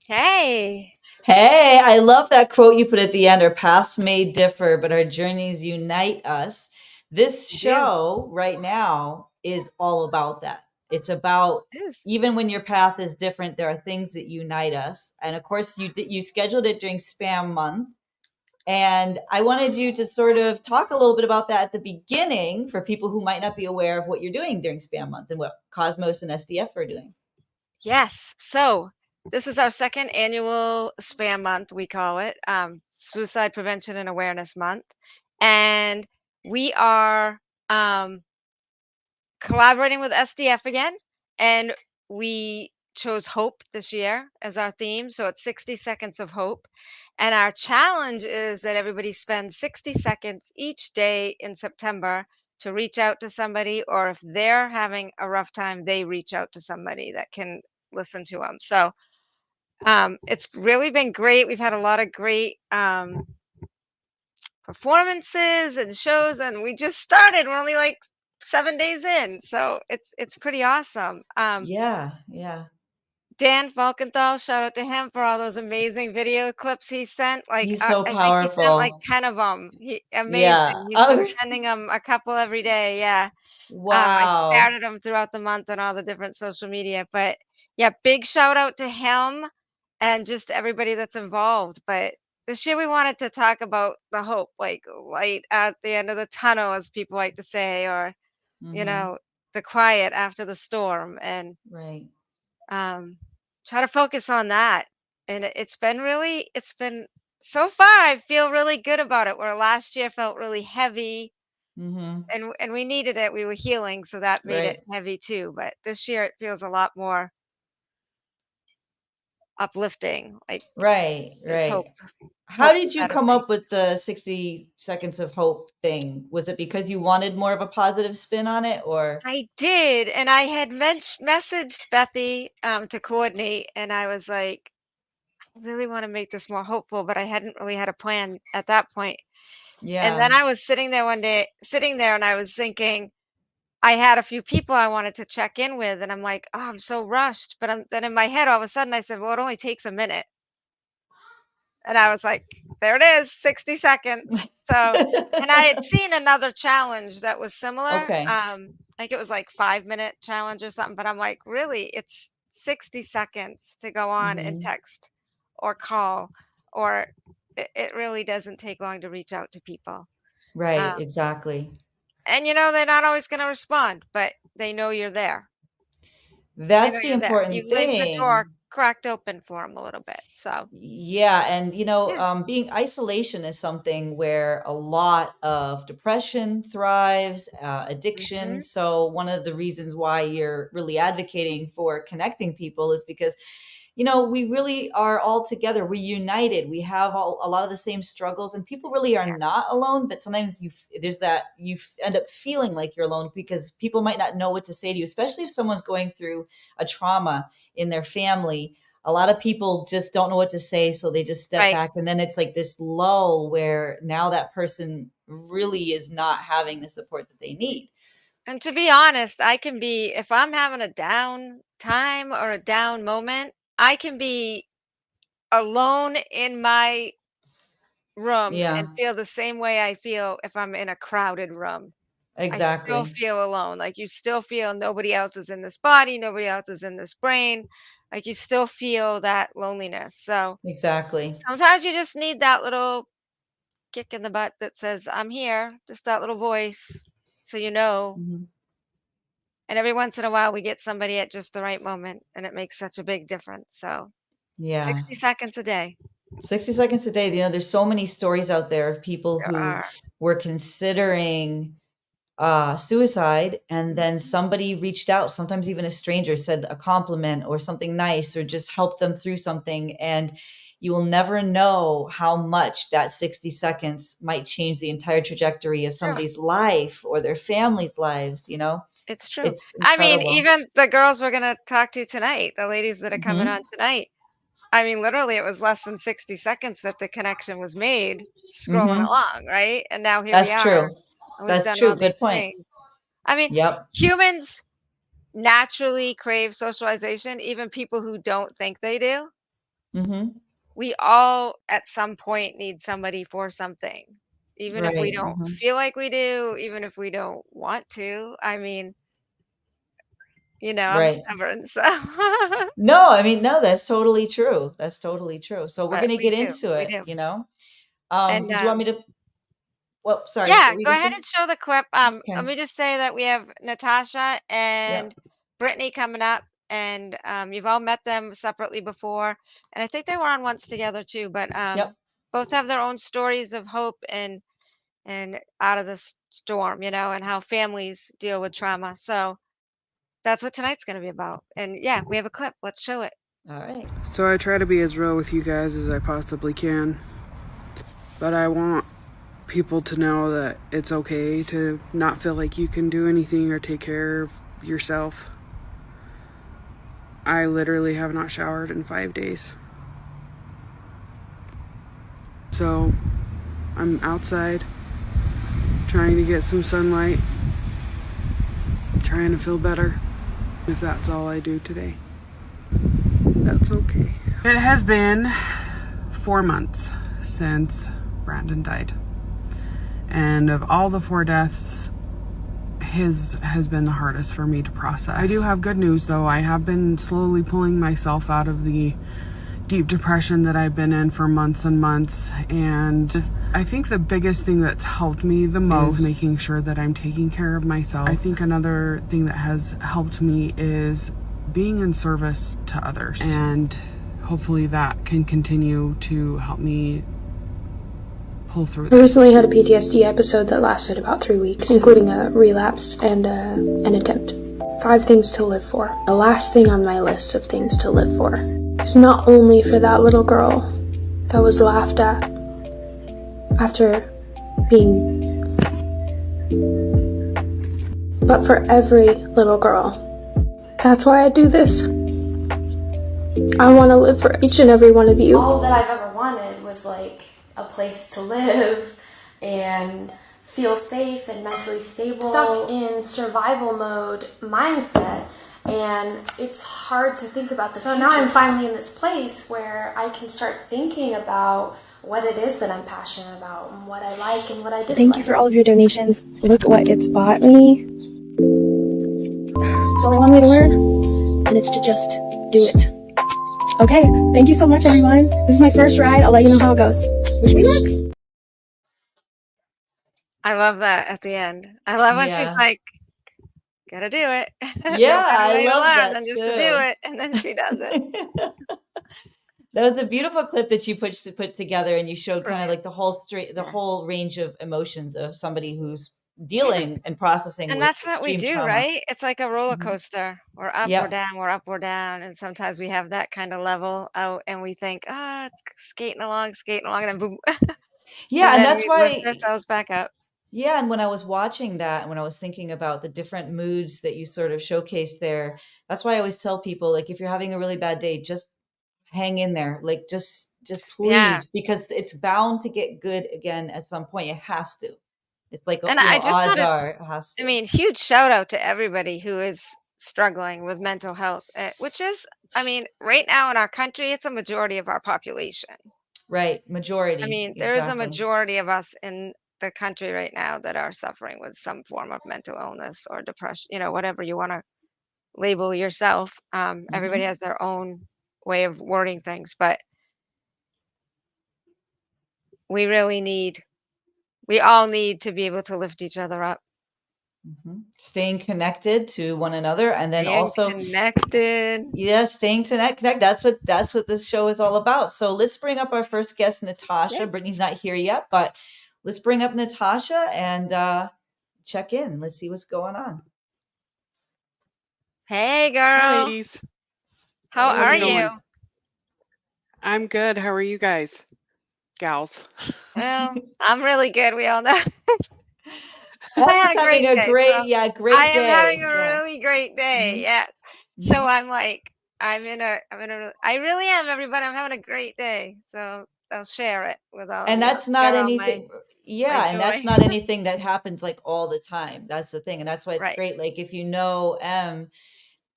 Hey. Hey, I love that quote you put at the end. Our paths may differ, but our journeys unite us. This I do. show right now is all about that. It's about It is. even when your path is different, there are things that unite us. And of course, you scheduled it during Spam Month, and I wanted you to sort of talk a little bit about that at the beginning for people who might not be aware of what you're doing during Spam Month and what Cosmos and SDF are doing. Yes. So this is our second annual spam month, we call it, Suicide Prevention and Awareness Month. And we are collaborating with SDF again. And we chose hope this year as our theme. So it's 60 seconds of hope. And our challenge is that everybody spends 60 seconds each day in September to reach out to somebody, or if they're having a rough time, they reach out to somebody that can listen to them. So it's really been great. We've had a lot of great performances and shows, and we just started. We're only like 7 days in, so it's pretty awesome. Yeah, yeah. Dan Falkenthal, shout out to him for all those amazing video clips he sent. Like He's so I think he sent like powerful. 10 of them. Yeah. Amazing. He's been Oh, sending them a couple every day. Yeah. I wow. scouted them throughout the month on all the different social media. But yeah, big shout out to him and just everybody that's involved. But this year we wanted to talk about the hope, like light at the end of the tunnel, as people like to say, or, you Hmm. know, the quiet after the storm, and Right. um, try to focus on that. And it's been so far, I feel really good about it. Where last year felt really heavy, Hmm. and we needed it. We were healing, so that made it Right. heavy too. But this year it feels a lot more uplifting. Like Right. there's Right. How hope did for you better come things. up with the 60 seconds of hope thing? Was it because you wanted more of a positive spin on it, or? I did, and I had messaged Bethy to coordinate, and I was like, I really want to make this more hopeful, but I hadn't really had a plan at that point. And then Yeah. I was sitting there one day, sitting there, and I was thinking, I had a few people I wanted to check in with, and I'm like, oh, I'm so rushed. But then in my head, all of a sudden, I said, well, it only takes a minute. And I was like, there it is, 60 seconds. So, and I had seen another challenge that was similar. Okay. I think it was like 5 minute challenge or something, but I'm like, really, it's 60 seconds to go on and Hmm. text or call, or it really doesn't take long to reach out to people. Right. Um, Exactly. and they're not always going to respond, but they know you're there. They know That's the you're there. important You leave the door thing. cracked open for them a little bit. So, Yeah, and yeah. being isolation is something where a lot of depression thrives, addiction. Hmm. So one of the reasons why you're really advocating for connecting people is because, we really are all together. We're united. We have a lot of the same struggles, and people really are Yeah. not alone. But sometimes there's that end up feeling like you're alone because people might not know what to say to you, especially if someone's going through a trauma in their family. A lot of people just don't know what to say, so they just step Right. back, and then it's like this lull where now that person really is not having the support that they need. And to be honest, I can be, if I'm having a down time or a down moment, I can be alone in my room and Yeah, feel the same way I feel if I'm in a crowded room. I still exactly. feel alone. Like you still feel nobody else is in this body, nobody else is in this brain. Like you still feel that loneliness. So Exactly. sometimes you just need that little kick in the butt that says, I'm here, just that little voice. So you know. Mhm. And every once in a while, we get somebody at just the right moment, and it makes such a big difference. So Yeah. 60 seconds a day. 60 seconds a day. There's so many stories out there of people There who are. were considering suicide, and then Mhm. somebody reached out, sometimes even a stranger said a compliment or something nice or just helped them through something. And you will never know how much that 60 seconds might change the entire trajectory It's of true. somebody's life or their family's lives. It's true. It's I mean, incredible. even the girls we're gonna talk to tonight, the ladies that are coming Hmm. on tonight, I mean, literally, it was less than 60 seconds that the connection was made scrolling Mhm. along, right? And now here we That's are, true. and we've That's done true. all Good these point. things. I mean, Yep. humans naturally crave socialization, even people who don't think they do. Mhm. We all, at some point, need somebody for something, even if we Right. don't Mhm. feel like we do, even if we don't want to. I mean, I'm Right. stubborn, so No, I mean, no, that's totally true. That's totally true. So we're but gonna we get do, into we it, do. you know? And, Did you want me to well, sorry, yeah, what were you go gonna ahead say? and show the clip. Let Okay. me just say that we have Natasha Yep. and Brittany coming up, and you've all met them separately before, and I think they were on once together too. But Yep. both have their own stories of hope and out of the storm, and how families deal with trauma. So that's what tonight's going to be about. And yeah, we have a clip. Let's show it. All right. So I try to be as real with you guys as I possibly can, but I want people to know that it's okay to not feel like you can do anything or take care of yourself. I literally have not showered in 5 days. So I'm outside trying to get some sunlight, trying to feel better. If that's all I do today, that's okay. It has been 4 months since Brandon died. And of all the 4 deaths, his has been the hardest for me to process. I do have good news though. I have been slowly pulling myself out of the deep depression that I've been in for months and months. And I think the biggest thing that's helped me the most is making sure that I'm taking care of myself. I think another thing that has helped me is being in service to others. And hopefully that can continue to help me pull through. I recently had a PTSD episode that lasted about 3 weeks, including a relapse and an attempt. 5 things to live for. The last thing on my list of things to live for is not only for that little girl that was laughed at after being, but for every little girl. That's why I do this. I want to live for each and every one of you. All that I've ever wanted was like a place to live and feel safe and mentally stable. Stuck in survival mode mindset, and it's hard to think about the future. So now I'm finally in this place where I can start thinking about what it is that I'm passionate about and what I like and what I dislike. Thank you for all of your donations. Look what it's bought me. It's all I want me to learn, and it's to just do it. Okay, thank you so much, everyone. This is my first ride. I'll let you know how it goes. Wish me luck. I love that at the end. I love when she's Yeah. like, gotta do it. Yeah, No better I way to love learn that than just to do too. it. And then she does it. That was a beautiful clip that you put together, and you showed kind of Brilliant. like the whole range of emotions of somebody who's dealing and processing And with that's what we extreme do, trauma. right? It's like a roller Mhm. coaster. We're up, we're Yep. down, we're up, we're down. And sometimes we have that kind of level out and we think, it's skating along, and then boom. Yeah, And and then that's we lift why ourselves back up. yeah, and when I was watching that, and when I was thinking about the different moods that you sort of showcased there, that's why I always tell people, like, if you're having a really bad day, just hang in there. Like, just Yeah. please, because it's bound to get good again at some point. It has to. It's like, And I just odds want to, are it has I to. mean, huge shout out to everybody who is struggling with mental health, which is, I mean, right now in our country, it's a majority of our population. Right, I majority, mean, there is a exactly. majority of us in the country right now that are suffering with some form of mental illness or depression, whatever you want to label yourself. Everybody Mhm. has their own way of wording things, but we really need, we all need to be able to lift each other up. Staying connected to one another, and then Being also, connected. yeah, staying connect. That's what this show is all about. So let's bring up our first guest, Natasha. Yes. Brittany's not here yet, but let's bring up Natasha and check in. Let's see what's going on. Hey, Hi, girl. ladies. How How's are it Hey. you? going? I'm good. How are you guys? Gals. Well, I'm really good. We all know. I Heather's had a having great a day. So great, yeah, I great am having day. a Yeah. really great day. Mhm. Yes. So Mhm. I'm like, I really am, everybody. I'm having a great day. So I'll share it with all of And you. that's not Share all my anything. Yeah, and joy. that's not anything that happens like all the time. That's the thing. And that's why it's Right. great. Like if you know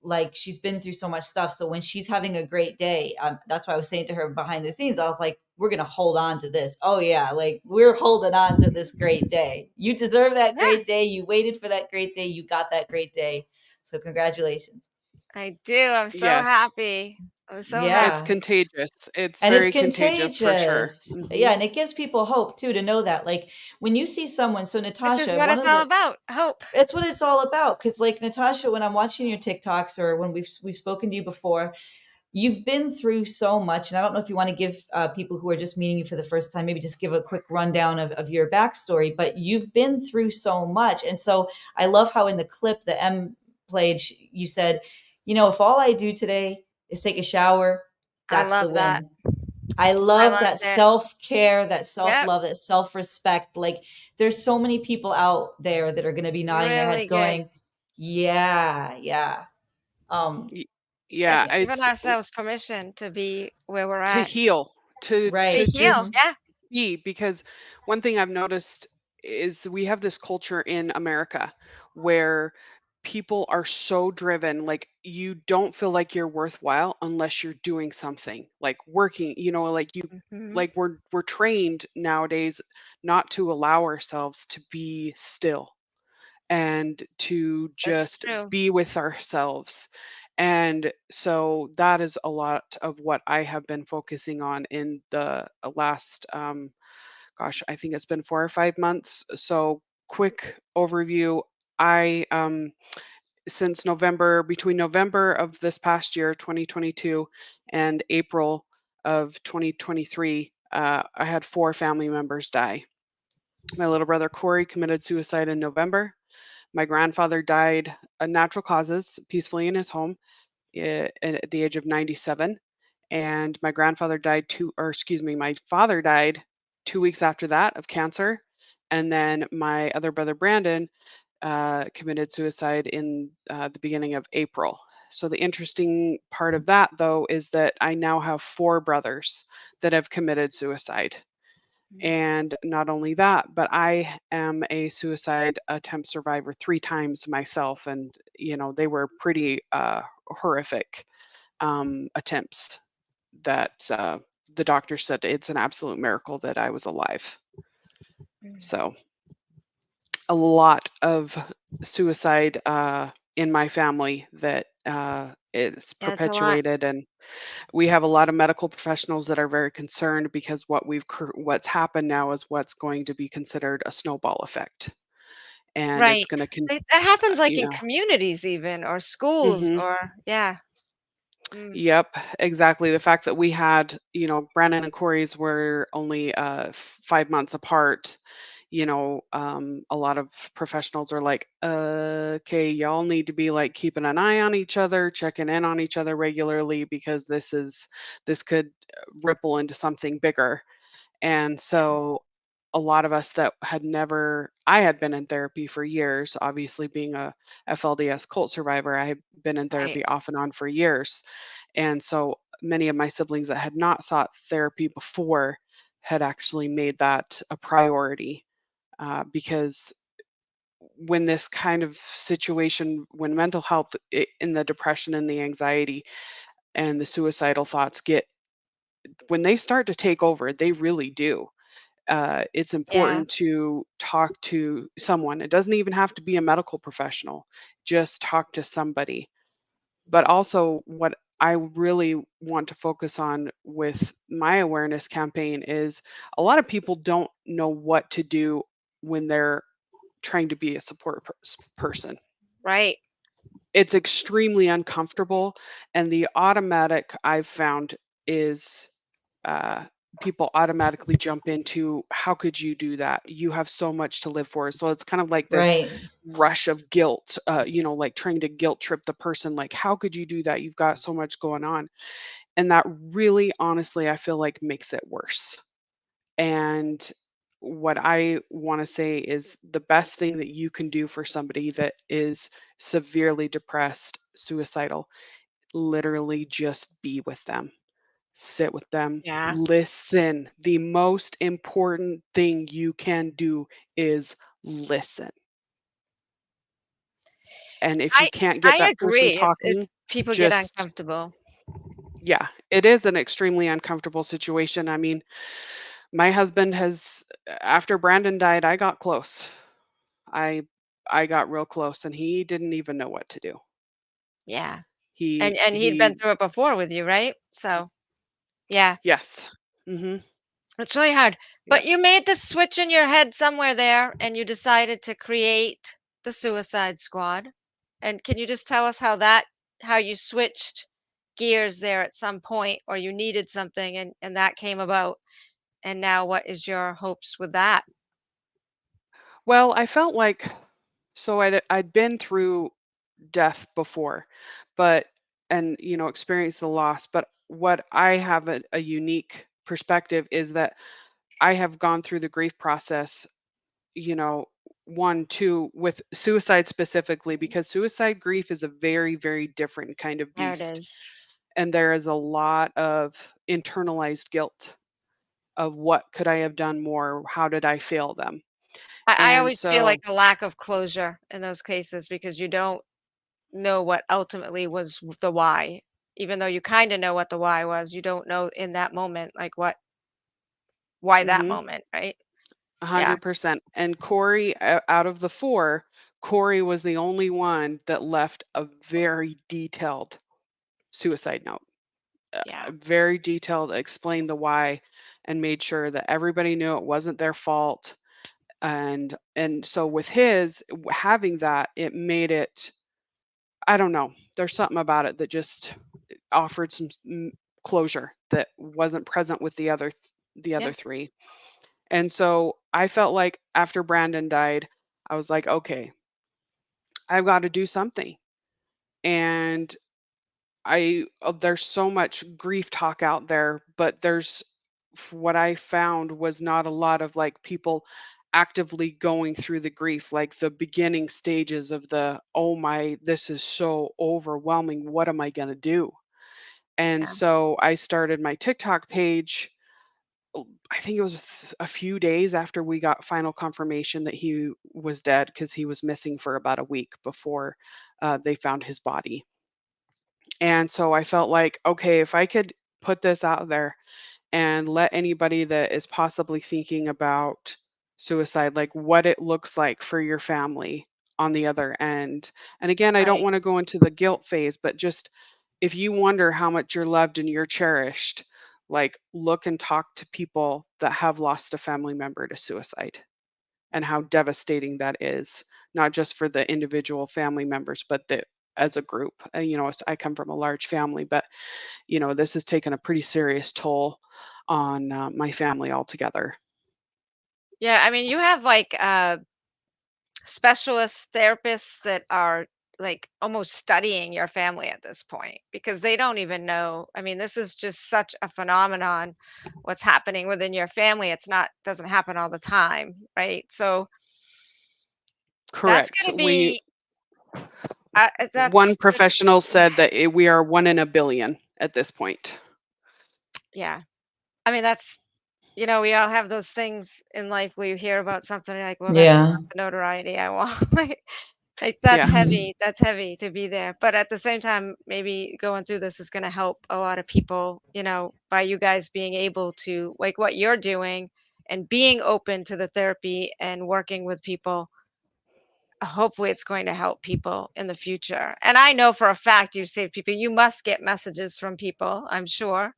like she's been through so much stuff. So when she's having a great day, that's why I was saying to her behind the scenes, I was like, we're going to hold on to this. Oh yeah. Like we're holding on to this great day. You deserve that Yeah, great day. You waited for that great day. You got that great day. So congratulations. I do. I'm so Yes. happy. I'm so It's Yeah. happy. contagious. It's And it's very contagious for sure. contagious. Yeah. And it gives people hope too, to know that like when you see someone, so This is Natasha, what one it's of all the, about. Hope. it's what it's all about. Cause like Natasha, when I'm watching your TikToks or when we've spoken to you before, you've been through so much. And I don't know if you want to give people who are just meeting you for the first time, maybe just give a quick rundown of your backstory, but you've been through so much. And so I love how in the clip that M played, you said, you know, if all I do today is take a shower, I that's the love that. win. I I love loved that it. self-care, that Yep. self-love, that self-respect. Like there's so many people out there that are going to be nodding their heads Really good. going, yeah, yeah. Um, Y- It's Yeah, eh, giving it's ourselves permission to be where we're to at. heal, to To right. heal. Hmm. just Yeah. be, because one thing I've noticed is we have this culture in America where people are so driven, like you don't feel like you're worthwhile unless you're doing something, like working, like Hmm. like we're trained nowadays not to allow ourselves to be still and to That's just true. be with ourselves. And so that is a lot of what I have been focusing on in the last, gosh, I think it's been 4 or 5 months. So, quick overview. I, since November, between November of this past year, 2022, and April of 2023, I had 4 family members die. My little brother Corey committed suicide in November. My grandfather died natural causes peacefully in his home at the age of 97. And my grandfather died my father died 2 weeks after that of cancer. And then my other brother Brandon committed suicide in the beginning of April. So the interesting part of that, though, is that I now have 4 brothers that have committed suicide. And not only that, but I am a suicide attempt survivor 3 times myself. And, they were pretty horrific attempts that the doctor said it's an absolute miracle that I was alive. Mm. So, a lot of suicide in my family that it's Yeah, it's a lot. perpetuated, and we have a lot of medical professionals that are very concerned because what's happened now is what's going to be considered a snowball effect, and it's Right. going to That happens like you in know communities even or schools hmm or yeah. Mm. Yep, exactly. The fact that we had, Brandon and Corey's were only 5 months apart. A lot of professionals are like, okay, y'all need to be like keeping an eye on each other, checking in on each other regularly because this could ripple into something bigger. And so a lot of us that I had been in therapy for years, obviously being a FLDS cult survivor, I had been in Right. therapy off and on for years. And so many of my siblings that had not sought therapy before had actually made that a priority because when this kind of situation, when mental health in the depression and the anxiety and the suicidal thoughts when they start to take over, they really do. It's Yeah. important to talk to someone. It doesn't even have to be a medical professional, just talk to somebody. But also, what I really want to focus on with my awareness campaign is a lot of people don't know what to do when they're trying to be a person. Right. It's extremely uncomfortable. And the automatic I've found is uh, people automatically jump into, how could you do that? You have so much to live for. So it's kind of like this Right. rush of guilt, like trying to guilt trip the person, like, how could you do that? You've got so much going on. And that really, honestly, I feel like makes it worse. And what I want to say is the best thing that you can do for somebody that is severely depressed, suicidal, literally just be with them, sit with them, Yeah. listen. The most important thing you can do is listen. And if you I can't get I that person agree. It's talking, people get just uncomfortable. yeah, it is an extremely uncomfortable situation. I mean, my husband has after Brandon died, I got close. I I got real close and he didn't even know what to do. Yeah. He And he'd been he through it before with you, right? So, yeah, yes. Mhm. it's really hard. Yeah. But you made the switch in your head somewhere there and you decided to create the Suicide Squad. And can you just tell us how you switched gears there at some point or you needed something and that came about? And now what is your hopes with that? Well, I felt like so I'd been through death before, but and experienced the loss, but what I have a unique perspective is that I have gone through the grief process, you know, one, two, with suicide specifically, because suicide grief is a very, very different kind of There it beast. is. And there is a lot of internalized guilt of what could I have done more? How did I fail them? I And always feel so, like a lack of closure in those cases because you don't know what ultimately was the why. Even though you kind of know what the why was, you don't know in that moment, like why that mhm, moment, right? Yeah, 100%. And Corey, out of the four, Corey was the only one that left a very detailed suicide note. yeah, Very detailed, explained the why, and made sure that everybody knew it wasn't their fault. And so with his having that, it made it. I don't know. There's something about it that just offered some closure that wasn't present with the yeah, other three. And so I felt like after Brandon died, I was like, okay, I've got to do something. And there's so much grief talk out there, but what I found was not a lot of like people actively going through the grief, like the beginning stages of the, oh my, this is so overwhelming. What am I going to do? And yeah, so I started my TikTok page. I think it was a few days after we got final confirmation that he was dead because he was missing for about a week before they found his body. And so I felt like, okay, if I could put this out there and let anybody that is possibly thinking about suicide, like what it looks like for your family on the other end. And again, I don't right. want to go into the guilt phase, but just if you wonder how much you're loved and you're cherished, like look and talk to people that have lost a family member to suicide and how devastating that is, not just for the individual family members, but as a group. I come from a large family, but this has taken a pretty serious toll on my family altogether. Yeah, I mean, you have like specialist therapists that are like almost studying your family at this point because they don't even know. I mean, this is just such a phenomenon what's happening within your family. It's not doesn't happen all the time, right? So that's Correct. going to be One that's professional said that we are one in a billion at this point. yeah. I mean, that's we all have those things in life where you hear about something like, well, that's Yeah. not the notoriety I want. Like that's Yeah. Mhm. heavy. That's heavy to be there. But at the same time, maybe going through this is going to help a lot of people, by you guys being able to like what you're doing and being open to the therapy and working with people. Hopefully it's going to help people in the future. And I know for a fact you save people. You must get messages from people, I'm sure,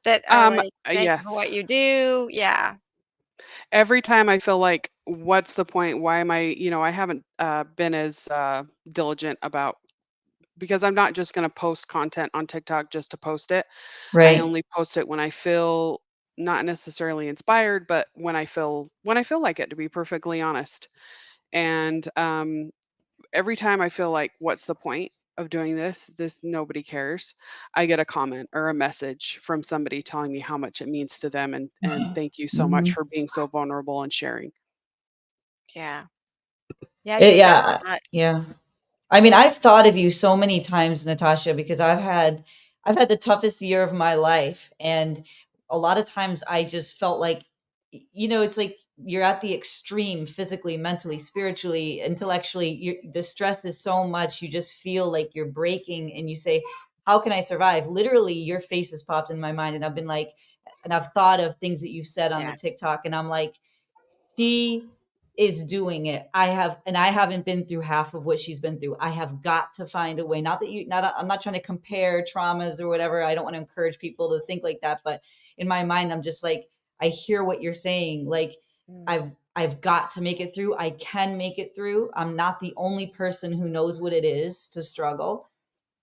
that are like, thank you for what Yes. you do. Yeah. Every time I feel like, what's the point? Why am I haven't been as diligent about because I'm not just going to post content on TikTok just to post it. I Right. only post it when I feel not necessarily inspired, but when I feel like it, to be perfectly honest. And every time I feel like, what's the point of doing this? This nobody cares. I get a comment or a message from somebody telling me how much it means to them, and thank you so much Mhm. for being so vulnerable and sharing. Yeah. Yeah, you got Yeah. that. Yeah. I mean, I've thought of you so many times, Natasha, because I've had the toughest year of my life, and a lot of times I just felt like, it's like you're at the extreme physically, mentally, spiritually, intellectually. The stress is so much, you just feel like you're breaking, and you say, "How can I survive?" Literally, your face has popped in my mind, and I've been like, and I've thought of things that you've said on the Yeah. TikTok, and I'm like, she is doing it. I haven't been through half of what she's been through. I have got to find a way. Not that I'm not trying to compare traumas or whatever. I don't want to encourage people to think like that, but in my mind I'm just like, I hear what you're saying. Like, Mm. I've got to make it through. I can make it through. I'm not the only person who knows what it is to struggle,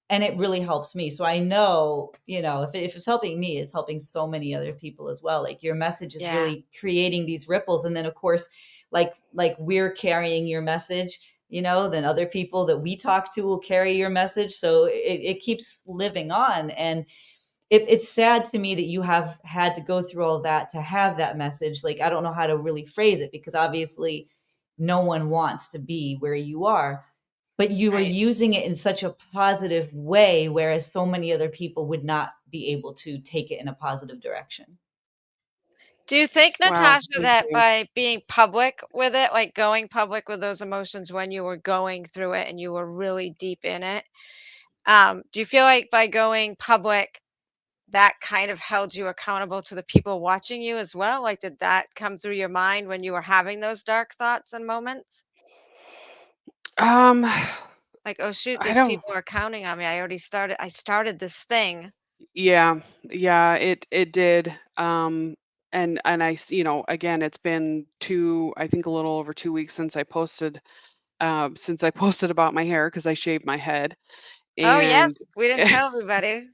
and it really helps me. So I know, if it's helping me, it's helping so many other people as well. Like, your message is Yeah. really creating these ripples. And then of course, like we're carrying your message, then other people that we talk to will carry your message. So it keeps living on. And it's sad to me that you have had to go through all that to have that message. Like, I don't know how to really phrase it, because obviously no one wants to be where you are, but you are Right. using it in such a positive way, whereas so many other people would not be able to take it in a positive direction. Do you think, Wow, Natasha, thank that you. by being public with it, like going public with those emotions when you were going through it and you were really deep in it, do you feel like by going public that kind of held you accountable to the people watching you as well? Like, did that come through your mind when you were having those dark thoughts and moments? Um, Like, "Oh, shoot, I these don't. people are counting on me. I started this thing." Yeah, yeah, it did. And again, it's been I think a little over 2 weeks since I posted about my hair because I shaved my head, Oh, yes, and we didn't tell everybody.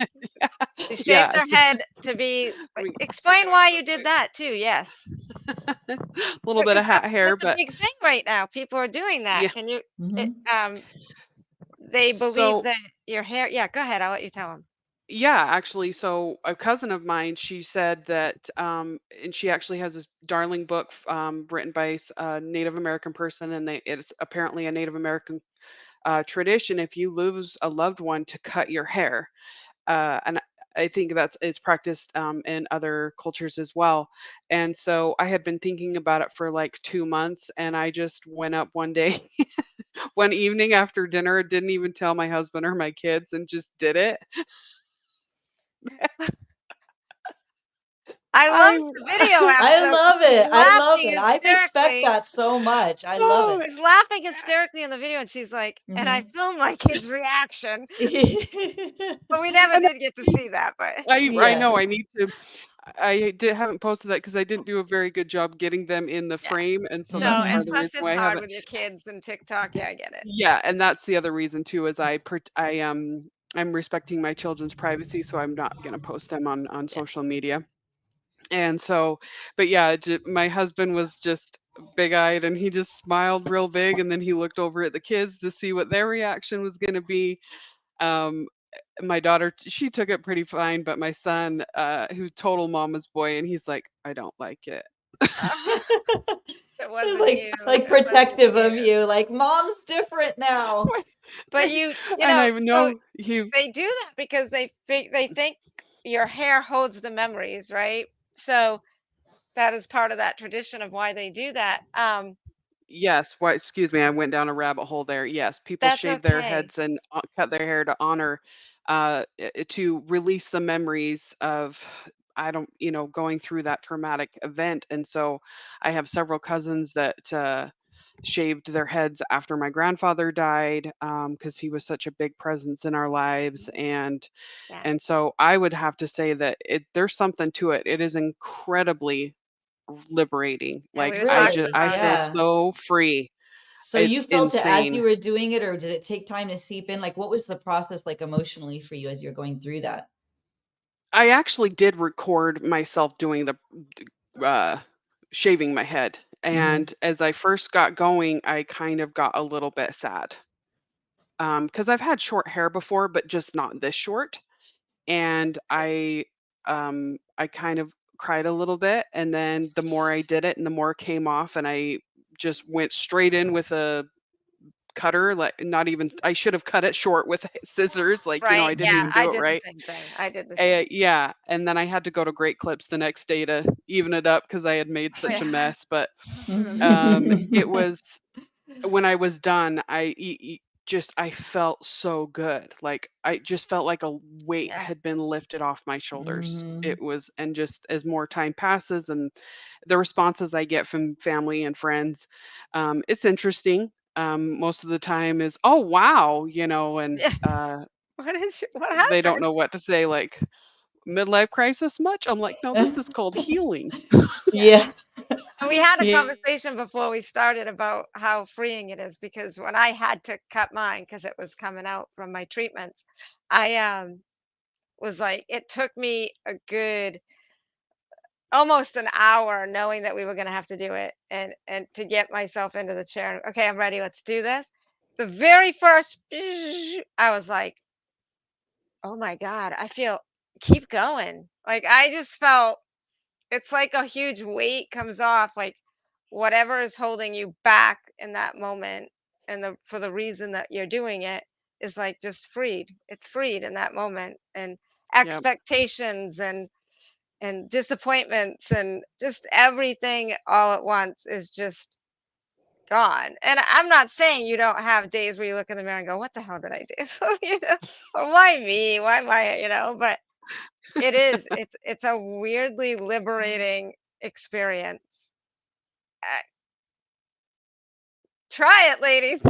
She shaved yeah, her head to be I mean, explain why you did that too, yes. a little bit of Because hat hair, that's a but big thing right now. People are doing that. yeah. Can you it, Hmm. they believe So that your hair yeah, go ahead. I'll let you tell them. yeah, actually, so a cousin of mine, she said that, and she actually has this darling book written by a Native American person, and it's apparently a Native American tradition if you lose a loved one to cut your hair. And I think it's practiced in other cultures as well. And so I had been thinking about it for like 2 months, and I just went up one day, one evening after dinner, didn't even tell my husband or my kids, and just did it. I I, loved the video after I though, 'cause love she's it. I love laughing it. I respect hysterically. that so much. I love oh, it. She's laughing hysterically in the video, and she's like, "And I Hmm. filmed my kid's reaction." But we never and did get to see that, but I Yeah. know I need to. Haven't posted that because I didn't do a very good job getting them in the yeah. frame, and so No, that's part Hmm. and of the plus reason it's why I hard haven't. with your kids and TikTok. Yeah, I get it. Yeah, and that's the other reason too is I'm respecting my children's privacy, so I'm not gonna post them on Yeah. social media. And so, but yeah, my husband was just big-eyed, and he just smiled real big, and then he looked over at the kids to see what their reaction was gonna be. Um, my daughter, she took it pretty fine, but my son, who's total mama's boy, and he's like, "I don't like it." It It's wasn't like you. like It wasn't protective you. of you. Like, mom's different now. But you And know, I so know he they do that because they think your hair holds the memories, right? So that is part of that tradition of why they do that. Yes, what excuse me, I went down a rabbit hole there. Yes, people That's shave their okay. heads and cut their hair to honor, to release the memories of, I don't, going through that traumatic event. And so I have several cousins that shaved their heads after my grandfather died, because he was such a big presence in our lives. Yeah. And so I would have to say that there's something to it. It is incredibly liberating. And we Like, were talking Really? I about it. feel Yeah. so free. So you It's felt it as you insane. were doing it, or did it take time to seep in? Like, what was the process like emotionally for you as you're going through that? I actually did record myself doing the uh, shaving my head, Hmm. and as I first got going, I kind of got a little bit sad, because I've had short hair before, but just not this short, and I kind of cried a little bit, and then the more I did it, and the more came off, and I just went straight in with a cutter, like not even, I should have cut it short with scissors, like, you know, Right. I didn't Yeah. even I do it did the right. same thing. I did the same. Yeah, and then I had to go to Great Clips the next day to even it up because I had made Oh, such a yeah. mess. But I remember you saying that. it was, when I was done, just I felt so good. Like I just felt like a weight Yeah. had been lifted off my shoulders. Mhm. It was, and just as more time passes and the responses I get from family and friends, it's interesting. Most of the time is, oh wow, you know, and Yeah. What they don't happened? know what to say. Like, midlife crisis much? I'm like, no, this is called healing. Yeah. Yeah. And we had a Yeah. conversation before we started about how freeing it is because when I had to cut mine because it was coming out from my treatments, I was like, it took me a good almost an hour knowing that we were going to have to do it and to get myself into the chair. Okay, I'm ready. Let's do this. The very first I was like, "Oh my god, I feel keep going." Like I just felt it's like a huge weight comes off, like whatever is holding you back in that moment and for the reason that you're doing it is like just freed. It's freed in that moment and Yep. expectations and disappointments and just everything all at once is just gone. And I'm not saying you don't have days where you look in the mirror and go, "What the hell did I do?" you know, or why me? Why am I? But it's a weirdly liberating experience. Uh, Try it, ladies.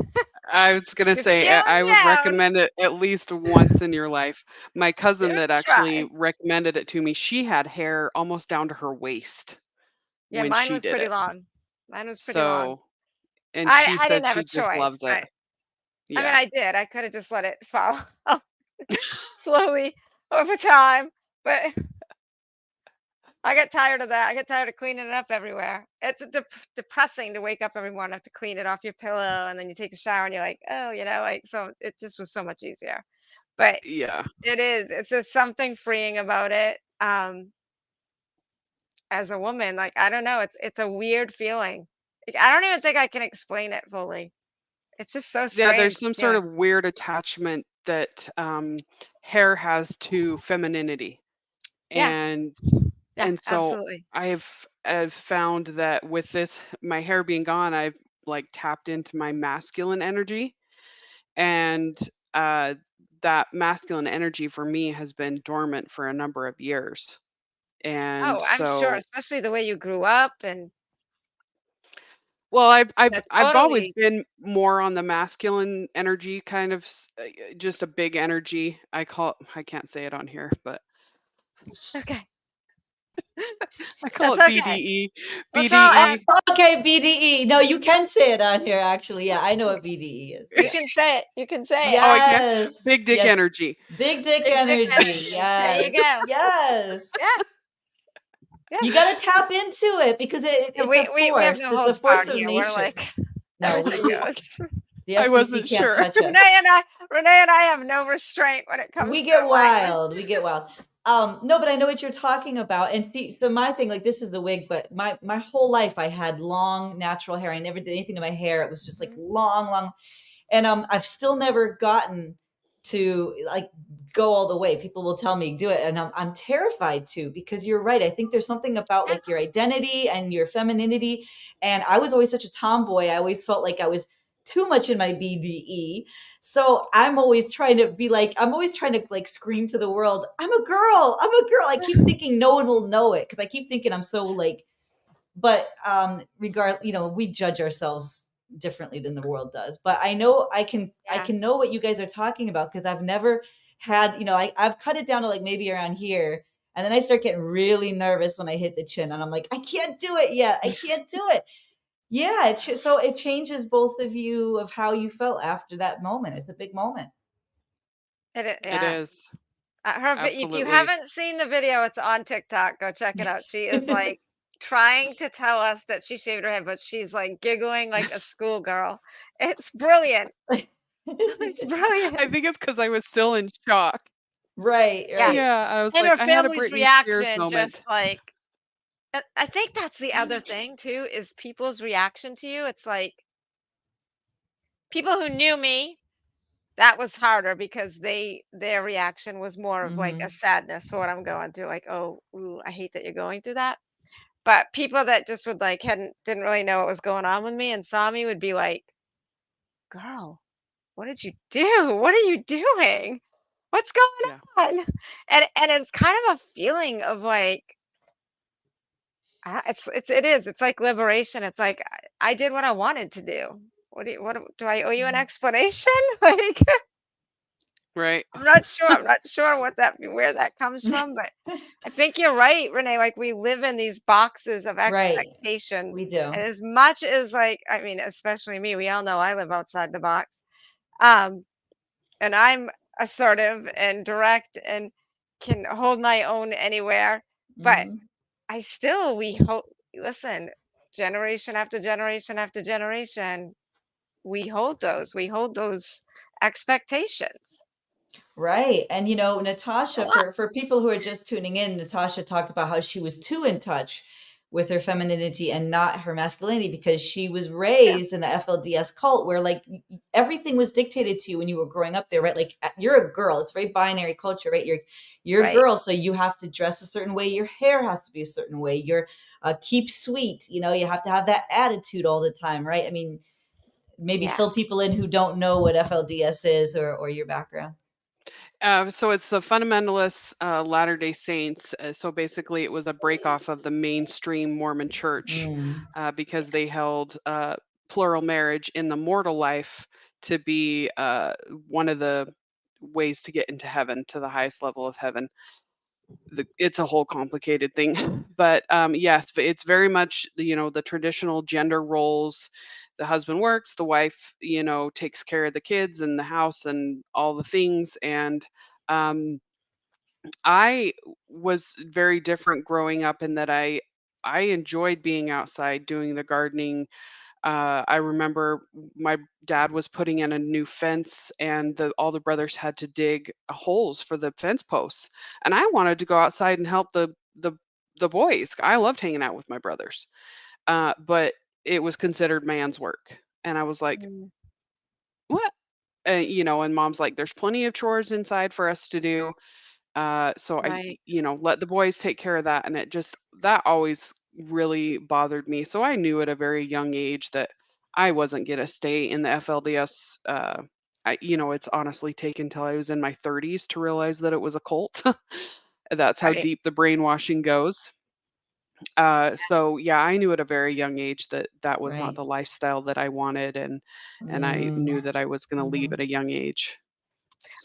I was gonna You're say I feeling would down. recommend it at least once in your life. My cousin Give it that a actually try. recommended it to me, she had hair almost down to her waist Yeah, when mine she was did pretty it. long. Mine was pretty long. So, and I she I didn't said have a she just choice, loves it. but I mean, Yeah. I did. I could have just let it fall slowly over time, but I get tired of that. I get tired of cleaning it up everywhere. It's depressing to wake up every morning, have to clean it off your pillow, and then you take a shower and you're like, oh, like so. It just was so much easier. But Yeah. it is. It's just something freeing about it. As a woman, like I don't know, it's a weird feeling. Like, I don't even think I can explain it fully. It's just so Yeah, there's strange some sort feeling. of weird attachment that hair has to femininity. Yeah, And yeah, so absolutely. I've found that with this, my hair being gone, I've like tapped into my masculine energy, and uh that masculine energy for me has been dormant for a number of years. And Oh, I'm sure, so, especially the way you grew up and well, yeah, I've always totally. been more on the masculine energy, kind of just a big energy. I can't say it on here, but Okay. I call That's it okay. BDE. Let's all Oh, BDE. okay, BDE. No, you can say it on here, actually. Yeah, I know what BDE is. you Yeah. can say it. You can say it. Oh, I can. Yes. Big dick Yes. energy. Big dick Big dick energy. energy. There you Yes. go. Yes. Yeah, yeah. You got to tap into it because Yeah, it's a we have force. no It's a holds force barred of here. We're nature. like No, everything goes. the I FCC wasn't can't sure. touch us. Renee and I have no restraint when it We comes get to language. wild. We get wild. No, but I know what you're talking about. And see, so my thing, like this is the wig, but my whole life I had long natural hair. I never did anything to my hair. It was just like Mhm. long. And I've still never gotten to like go all the way. People will tell me do it, and I'm terrified to, because you're right. I think there's something about Yeah. like your identity and your femininity. And I was always such a tomboy. I always felt like I was too much in my BDE. So I'm always trying to be like, I'm always trying to like scream to the world, I'm a girl. I'm a girl. I keep thinking no one will know it because I keep thinking I'm so like, but we judge ourselves differently than the world does. But I know I Yeah. can know what you guys are talking about because I've never had, I've cut it down to like maybe around here. And then I start getting really nervous when I hit the chin and I'm like, I can't do it yet. I can't do it. Yeah. So it changes both of you of how you felt after that moment. It's a big moment. It Yeah. is. If you Absolutely. haven't seen the video, it's on TikTok. Go check it out. She is like trying to tell us that she shaved her head, but she's like giggling like a schoolgirl. It's brilliant. It's brilliant. I think it's because I was still in shock. Right, Yeah. right. Yeah, I was And like, her I had a family's Britney Spears reaction moment. just like I think that's the other thing too is people's reaction to you. It's like people who knew me, that was harder because their reaction was more of like a Mhm. sadness for what I'm going through, like, "Oh, ooh, I hate that you're going through that." But people that just would like didn't really know what was going on with me and saw me would be like, "Girl, what did you do? What are you doing? What's going Yeah. on?" And it's kind of a feeling of like it's like liberation. It's like I did what I wanted to do. Do I owe you an Mhm. explanation? Like Right. I'm not sure what that where that comes from, but I think you're right, Renee. Like we live in these boxes of Right. We expectations. And do. as much as like, I mean, especially me, we all know I live outside the box. Um, and I'm assertive and direct and can hold my own anywhere. But Mhm. I still, we hope, listen, generation after generation after generation, we hold those expectations. Right. And A Natasha, lot. for people who are just tuning in, Natasha talked about how she was too in touch with her femininity and not her masculinity because she was Yeah. raised in the FLDS cult where like everything was dictated to you when you were growing up there, right? Like you're a girl. It's a very binary culture, right? You're a Right. girl, so you have to dress a certain way. Your hair has to be a certain way. You're keep sweet. You have to have that attitude all the time, right? I mean, maybe Yeah. fill people in who don't know what FLDS is or your background. So it's the fundamentalist Latter-day Saints. So basically, it was a break off of the mainstream Mormon church Mm. because they held plural marriage in the mortal life to be one of the ways to get into heaven, to the highest level of heaven. It's a whole complicated thing, but yes, it's very much the traditional gender roles. The husband works, the wife takes care of the kids and the house and all the things. And um, I was very different growing up in that I enjoyed being outside doing the gardening. I remember my dad was putting in a new fence, and all the brothers had to dig holes for the fence posts, and I wanted to go outside and help the boys. I loved hanging out with my brothers, but it was considered man's work, and I was like, Mm, "What?" And mom's like, "There's plenty of chores inside for us to do." So right. let the boys take care of that. And that always really bothered me. So I knew at a very young age that I wasn't going to stay in the FLDS. It's honestly taken till I was in my 30s to realize that it was a cult. That's how Right. deep the brainwashing goes. So yeah, I knew at a very young age that that was not Right. the lifestyle that I wanted, and I Mm. knew that I was going to leave Mhm. at a young age.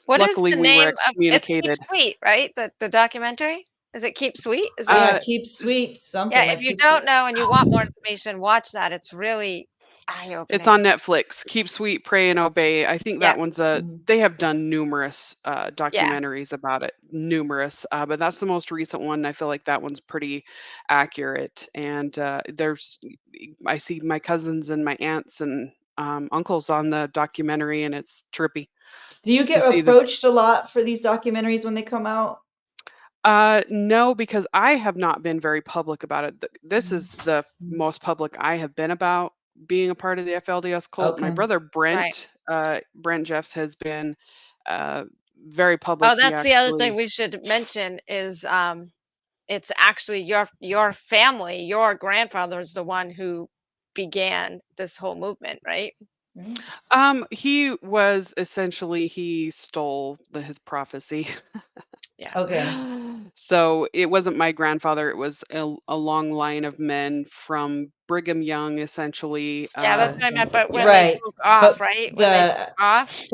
What is Luckily, the we were name of it's Keep excommunicated. Sweet, right? The documentary? Is it Keep Sweet? Is that Yeah, Uh, keep sweet, yeah, something if like you keep don't sweet. know and you want more information, watch that. It's really It's eye-opening. on Netflix. Keep Sweet, Pray and Obey. I think Yeah, that one's Mhm. they have done numerous yeah, documentaries about it, numerous. But that's the most recent one. I feel like that one's pretty accurate. And I see my cousins and my aunts and uncles on the documentary, and it's trippy Do you to get see the. approached a lot for these documentaries when they come out? No, because I have not been very public about it. This Mhm. is the Mhm. most public I have been about being a part of the FLDS cult. My Okay. brother right. Brent Jeffs has been uh, very public. Oh, He that's the other thing actually, we should mention is, it's actually your family, your grandfather is the one who began this whole movement, right? Right. he was essentially he stole his prophecy. Yeah. Okay. So it wasn't my grandfather. It was a long line of men from Brigham Young, essentially. Yeah, that's what I Okay. meant, but when they Right. broke off, But right? When they the broke off, is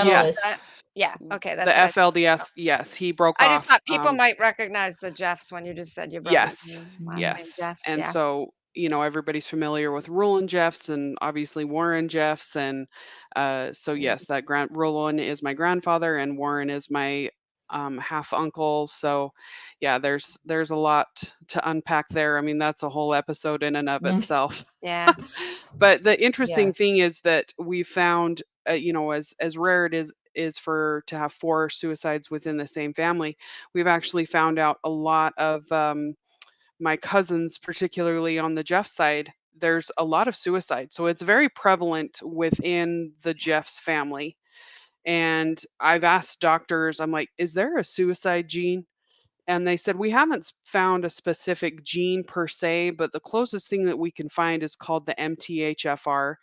Yes, that fundamentalists. yeah, okay, the that's what I thought. FLDS. Yes, he broke I just off. thought people might recognize the Jeffs when you just said your brother's Yes, name, last Mhm. name yes. Jeffs, And yeah. so, everybody's familiar with Roland Jeffs and obviously Warren Jeffs. And so, yes, that Roland is my grandfather and Warren is my half uncle. So, yeah, there's a lot to unpack there. I mean, that's a whole episode in and of Mm. itself. Yeah. But the interesting Yes. thing is that we found, as rare it is for to have four suicides within the same family, we've actually found out a lot of my cousins, particularly on the Jeff side, there's a lot of suicide. So it's very prevalent within the Jeffs family. And I've asked doctors, I'm like, is there a suicide gene? And they said, we haven't found a specific gene per se, but the closest thing that we can find is called the MTHFR,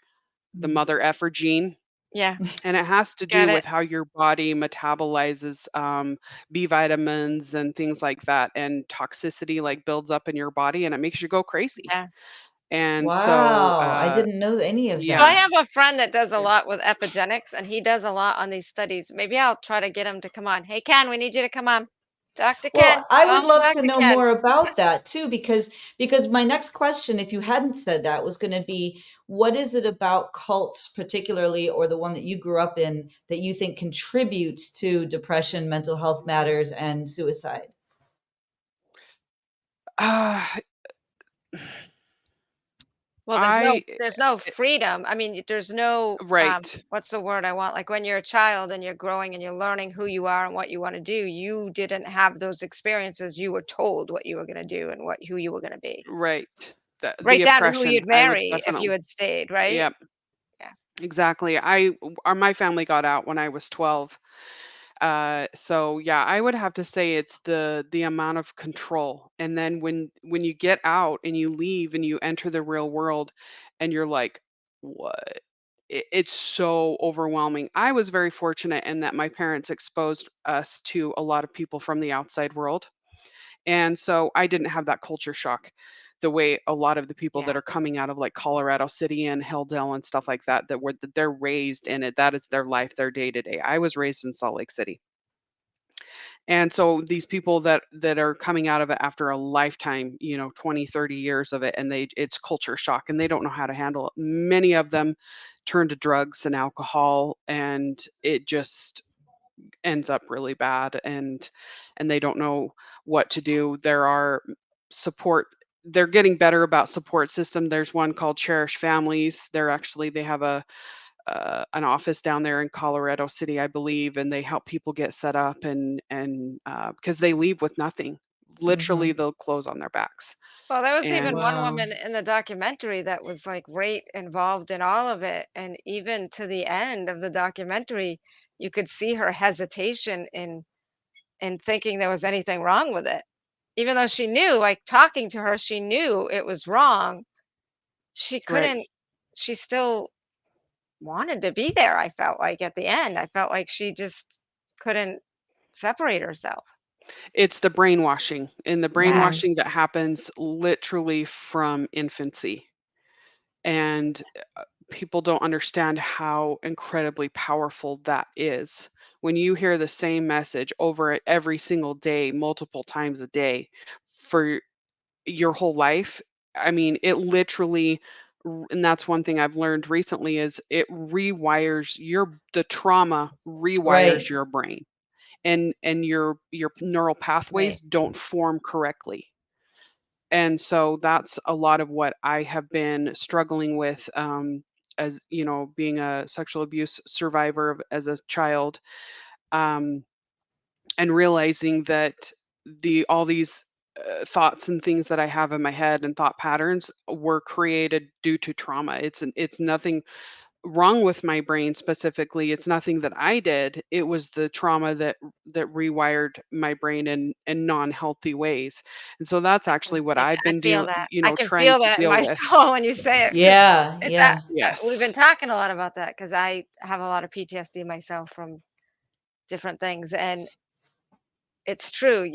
the Mm. mother effer gene. Yeah. And it has to Got do it. with how your body metabolizes B vitamins and things like that. And toxicity like builds up in your body and it makes you go crazy. Yeah. And so, Wow, I didn't know any of So I yeah. that. have a friend that does a Yeah. lot with epigenetics, and he does a lot on these studies. Maybe I'll try to get him to come on. Hey, Ken, we need you to come on. Dr. Ken, Well, I would call love to Dr. know Ken. more about that too, because my next question, if you hadn't said that, was going to be, what is it about cults, particularly, or the one that you grew up in, that you think contributes to depression, mental health matters, and suicide? Uh, Well, I, there's no freedom. I mean, there's no right, what's the word I want? Like when you're a child and you're growing and you're learning who you are and what you want to do, you didn't have those experiences. You were told what you were going to do and who you were going to be. right. Right The down to who oppression, you'd I would marry if you definitely, had stayed, right? yeah, Yeah. exactly. My family got out when I was 12. So yeah, I would have to say it's the amount of control. And then when you get out and you leave and you enter the real world and you're like, what? It's so overwhelming. I was very fortunate in that my parents exposed us to a lot of people from the outside world. And so I didn't have that culture shock the way a lot of the people Yeah. that are coming out of like Colorado City and Hilldale and stuff like that, that they're raised in it. That is their life, their day to day. I was raised in Salt Lake City. And so these people that are coming out of it after a lifetime, 20, 30 years of it, and it's culture shock and they don't know how to handle it. Many of them turn to drugs and alcohol and it just ends up really bad and they don't know what to do. There are support they're getting better about support system. There's one called Cherish Families. They have an office down there in Colorado City, I believe, and they help people get set up and because they leave with nothing. Literally, Hmm. they'll clothes on their backs. Well, there was even And one Wow. woman in the documentary that was like right involved in all of it. And even to the end of the documentary, you could see her hesitation in thinking there was anything wrong with it. Even though she knew, like talking to her, she knew it was wrong. She right, couldn't, she still wanted to be there. I felt like at the end, I felt like she just couldn't separate herself. it's the brainwashing and the Yeah. Hmm. brainwashing that happens literally from infancy. And people don't understand how incredibly powerful that is. When you hear the same message over it every single day, multiple times a day for your whole life, I mean, it literally and that's one thing I've learned recently is it rewires the trauma rewires Right. your brain and your neural Right. pathways don't form correctly. And so that's a lot of what I have been struggling with, as being a sexual abuse survivor as a child, um, and realizing that all these thoughts and things that I have in my head and thought patterns were created due to trauma. It's nothing wrong with my brain specifically. It's nothing that I did. It was the trauma that rewired my brain in non-healthy ways. And so that's actually what I've I been feel doing, that. I can trying feel to that in deal my with. soul when you say it, because Yeah. it's Yeah. we've Yes. been talking a lot about that because I have a lot of PTSD myself from different things, and it's true.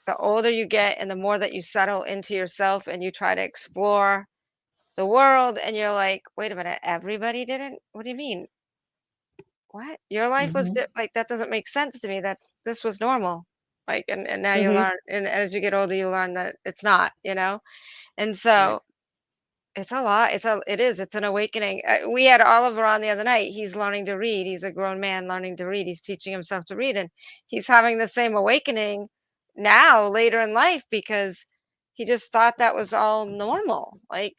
The older you get and the more that you settle into yourself and you try to explore the world, and you're like, wait a minute, everybody didn't? What do you mean? What? Your life was Hmm. like that doesn't make sense to me. This was normal. Like, and now you Hmm. learn, and as you get older, you learn that it's not. And Right. so it's a lot. It is. It's an awakening. We had Oliver on the other night. He's learning to read. He's a grown man learning to read. He's teaching himself to read, and he's having the same awakening now later in life because he just thought that was all normal, like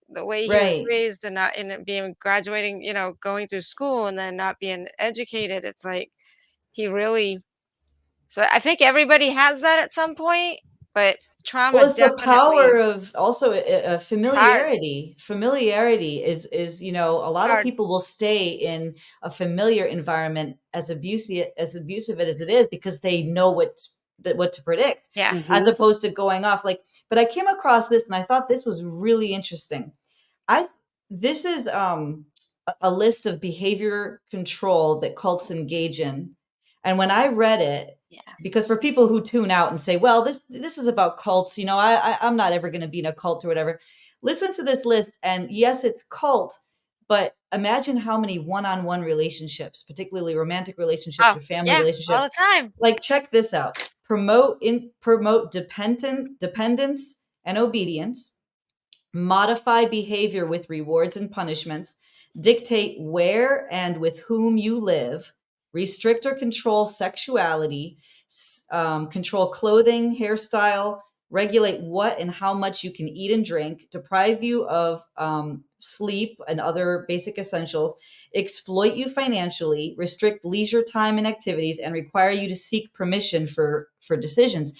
the way he was Right. raised and not in it being graduating, going through school and then not being educated. It's like he really. So I think everybody has that at some point, but trauma Well, it's the definitely power of also it's hard. familiarity. Familiarity is, you know, a lot of Hard. people will stay in a familiar environment as abusive as it is because they know what to predict, Yeah. as Mhm. opposed to going off like. But I came across this and I thought this was really interesting. I This is a list of behavior control that cults engage in, and when I read it, Yeah. because for people who tune out and say, well, this is about cults, you know, I'm not ever going to be in a cult or whatever, listen to this list, and yes, it's cult, but imagine how many one-on-one relationships, particularly romantic relationships Oh, or family yeah, all relationships, the time. like, check this out: promote dependence and obedience, modify behavior with rewards and punishments, dictate where and with whom you live, restrict or control sexuality, control clothing, hairstyle, regulate what and how much you can eat and drink, deprive you of sleep and other basic essentials, exploit you financially, restrict leisure time and activities, and require you to seek permission for decisions.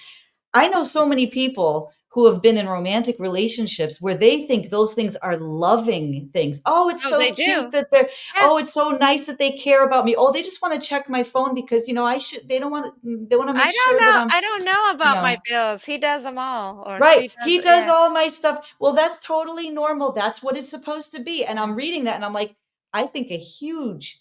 I know so many people who have been in romantic relationships where they think those things are loving things. Oh, it's Oh, so they cute do. that they're, Yeah. oh, it's so nice that they care about me. Oh, they just want to check my phone because, you know, they don't want to, they want to make sure that I'm, I don't know you about my know, bills. He does them all, or right. she does, He does yeah. all my stuff. Well, that's totally normal. That's what it's supposed to be. And Yeah. I'm reading that and I'm like, I think a huge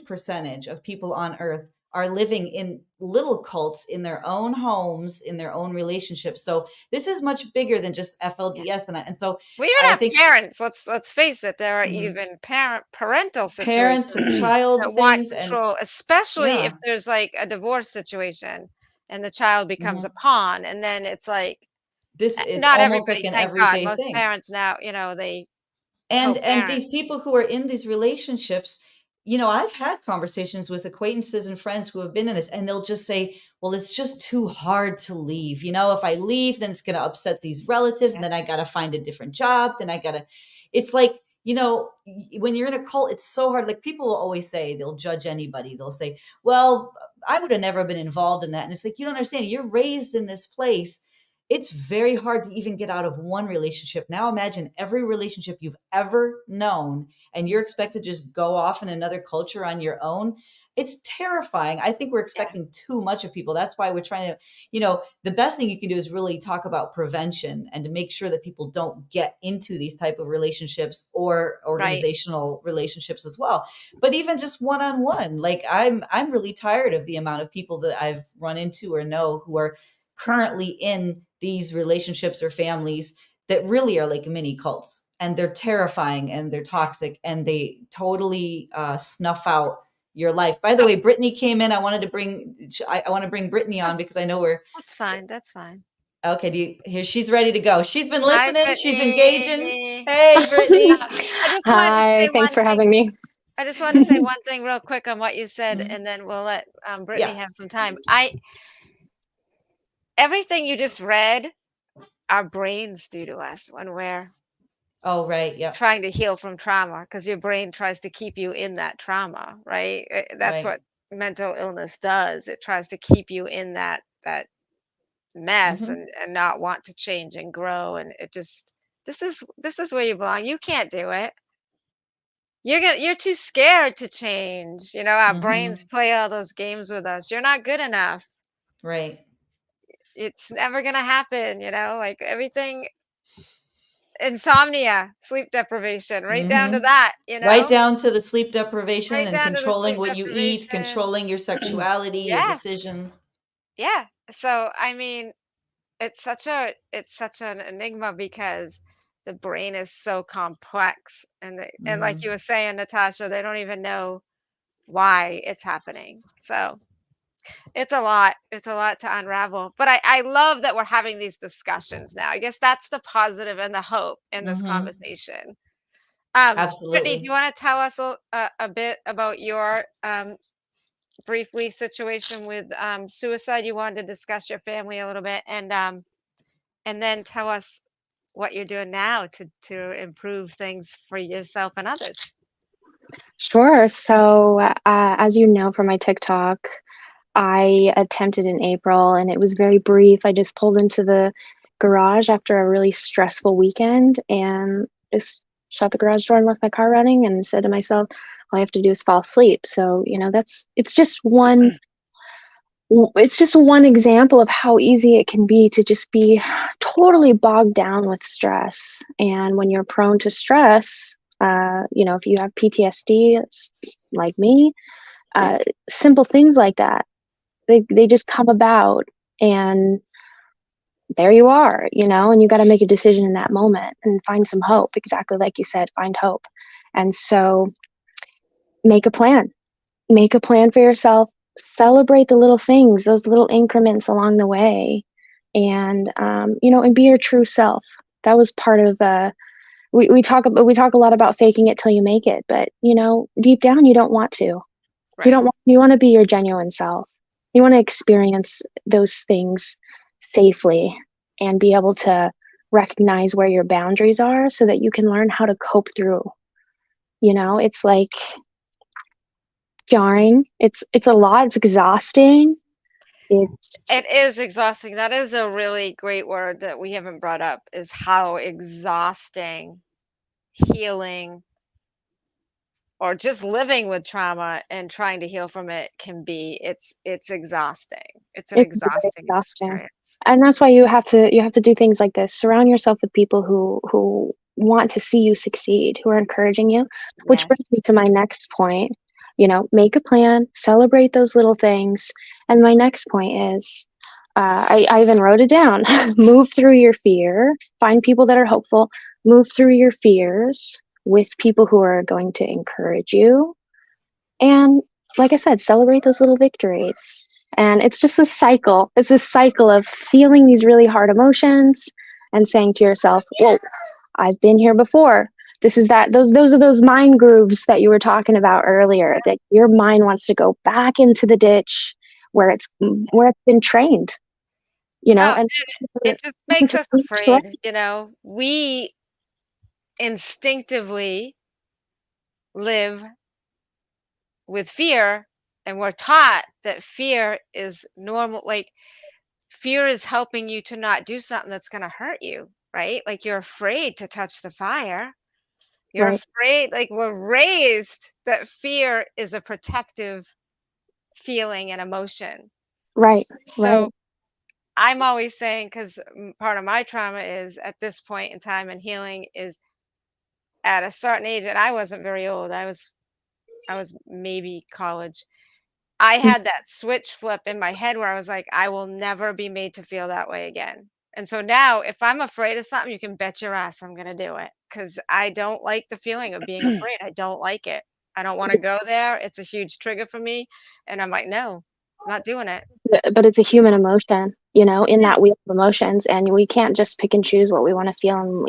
percentage of people on earth are living in little cults in their own homes, in their own relationships. So this is much bigger than just Yeah. FLDS. And so We even I have think parents. Let's face it. There are mhm, even parental parent to situations that child want things, and control, especially if yeah. there's like a divorce situation and the child becomes a Mhm. pawn, and then it's like It's not almost like everybody, an thank God. everyday Most thing. parents now, they And co-parent. these people who are in these relationships, you know, I've had conversations with acquaintances and friends who have been in this, and they'll just say, well, it's just too hard to leave. You know, if I leave, then it's going to upset these relatives, and Yeah. then I got to find a different job, then I got to, it's like, you know, when you're in a cult, it's so hard. Like, people will always say, they'll judge anybody, they'll say, well, I would have never been involved in that. And it's like, you don't understand, you're raised in this place. It's very hard to even get out of one relationship. Now imagine every relationship you've ever known, and you're expected to just go off in another culture on your own. It's terrifying. I think we're Yeah. expecting too much of people. That's why we're trying to, you know, the best thing you can do is really talk about prevention and to make sure that people don't get into these type of relationships or Right. organizational relationships as well. But even just one-on-one, like, I'm really tired of the amount of people that I've run into or know who are currently in these relationships or families that really are like mini cults, and they're terrifying and they're toxic and they totally snuff out your life. By the Oh, way, Brittany came in. I want to bring Brittany oh, on because I know we're that's fine. That's fine. okay. Here, she's ready to go. She's been Hi, listening. She's engaging. Brittany. Hey, Brittany. I just wanted to Hi, say thanks one for thing. having me. I just wanted to say one thing real quick on what you said, Mhm. and then we'll let Yeah. Brittany have some time. Everything you just read, our brains do to us when we're Oh, right. Yep. trying to heal from trauma, because your brain tries to keep you in that trauma, right? That's Right. what mental illness does. It tries to keep you in that mess, Hmm. and not want to change and grow, and it just this is where you belong. You can't do it. You're too scared to change. Our brains Hmm. play all those games with us. You're not good enough. Right. It's never gonna happen, like everything. Insomnia, sleep deprivation, right down to Hmm. that, Right down to the sleep deprivation right and down to the controlling sleep what you eat, deprivation. controlling your sexuality, your Yes. decisions. Yeah. So I mean, it's such an enigma, because the brain is so complex, and like you Hmm. were saying, Natasha, they don't even know why it's happening. So it's a lot to unravel, but I love that we're having these discussions now. I guess that's the positive and the hope in this Hmm. conversation. Brittany, do you Absolutely. want to tell us a bit about your briefly situation with suicide? You wanted to discuss your family a little bit, and then tell us what you're doing now to improve things for yourself and others. Sure. So, as you know from my TikTok, I attempted in April and it was very brief. I just pulled into the garage after a really stressful weekend and just shut the garage door and left my car running and said to myself, all I have to do is fall asleep. So, it's just one example of how easy it can be to just be totally bogged down with stress. And when you're prone to stress, if you have PTSD like me, simple things like that, they just come about, and there you are, and you got to make a decision in that moment and find some hope. Exactly like you said, find hope. And so make a plan. Make a plan for yourself. Celebrate the little things, those little increments along the way, and and be your true self. That was part of we talk a lot about faking it till you make it, but deep down you don't want to. Right. You want to be your genuine self. You want to experience those things safely and be able to recognize where your boundaries are so that you can learn how to cope through. It's like jarring. It's a lot. It's exhausting. It is exhausting. That is a really great word that we haven't brought up, is how exhausting healing or just living with trauma and trying to heal from it can be. It's exhausting. It's an It's very exhausting exhausting. experience. And that's why you have to do things like this. Surround yourself with people who want to see you succeed, who are encouraging you. Which Yes. brings me to my next point. Make a plan, celebrate those little things. And my next point is, I even wrote it down. Move through your fear. Find people that are hopeful. Move through your fears with people who are going to encourage you. And like I said, celebrate those little victories. And it's just a cycle. It's a cycle of feeling these really hard emotions and saying to yourself, whoa, I've been here before. This is that, those are those mind grooves that you were talking about earlier, that your mind wants to go back into the ditch where it's been trained, Oh, and it just makes us afraid. We instinctively live with fear, and we're taught that fear is normal. Like, fear is helping you to not do something that's going to hurt you, right? Like, you're afraid to touch the fire. You're right, afraid, like, we're raised that fear is a protective feeling and emotion. right, right, So I'm always saying, because part of my trauma is at this point in time and healing is at a certain age, and I wasn't very old. I was maybe college. I had that switch flip in my head where I was like, I will never be made to feel that way again. And so now, if I'm afraid of something, you can bet your ass I'm going to do it, because I don't like the feeling of being afraid. I don't like it. I don't want to go there. It's a huge trigger for me. And I'm like, no, not doing it. but it's a human emotion, in Yeah, that wheel of emotions, and we can't just pick and choose what we want to feel. And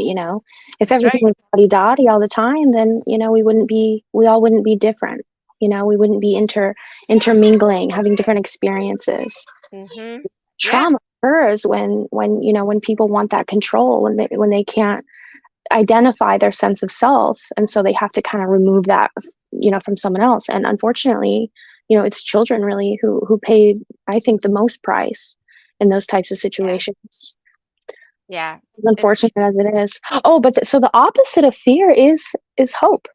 if that's everything right. was dotty dotty all the time, then we all wouldn't be different. We wouldn't be intermingling, having different experiences. Mm-hmm. Yeah. Trauma occurs when people want that control, when they can't identify their sense of self, and so they have to kind of remove that from someone else. And unfortunately, it's children really who pay, I think, the most price in those types of Yeah. situations, Yeah. as It's unfortunate as it is. Oh, but so the opposite of fear is hope,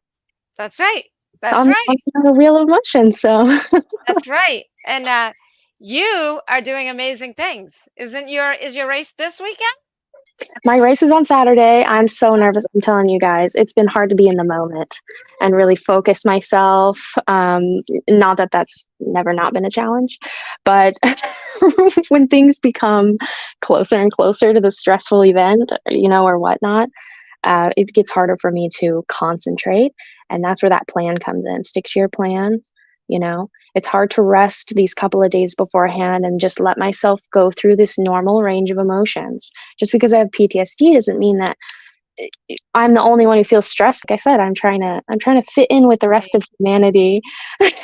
That's right. That's on right. the wheel of emotions. So That's right. And you are doing amazing things. Is your race this weekend? my race is on Saturday. I'm so nervous. I'm telling you guys, it's been hard to be in the moment and really focus myself. Not that that's never not been a challenge, but when things become closer and closer to the stressful event, or whatnot, it gets harder for me to concentrate. And that's where that plan comes in. Stick to your plan. It's hard to rest these couple of days beforehand and just let myself go through this normal range of emotions. Just because I have PTSD doesn't mean that I'm the only one who feels stressed. Like I said, I'm trying to fit in with the rest Right. of humanity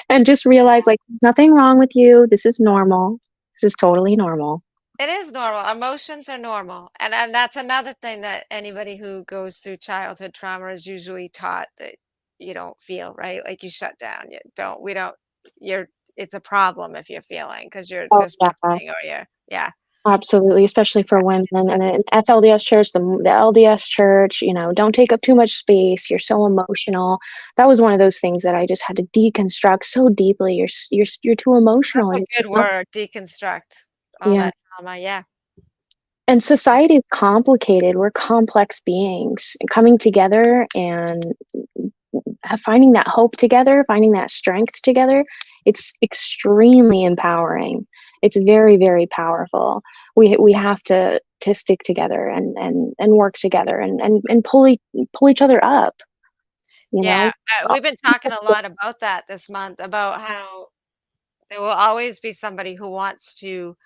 and just realize, like, nothing wrong with you. This is normal. This is totally normal. It is normal. Emotions are normal. And that's another thing that anybody who goes through childhood trauma is usually taught, that you don't feel, right? Like, you shut down. We don't, you're, it's a problem if you're feeling, because you're Oh yeah. disrupting, or yeah. Absolutely, especially for women. And an FLDS church, the LDS church, don't take up too much space. You're so emotional. That was one of those things that I just had to deconstruct so deeply. You're too emotional, That's and a good word, deconstruct all yeah. that trauma. Yeah. And society is complicated. We're complex beings, and coming together and finding that hope together, finding that strength together, it's extremely empowering. It's very, very powerful. We have to stick together and work together and pull each other up, you Yeah. know. We've been talking a lot about that this month, about how there will always be somebody who wants to,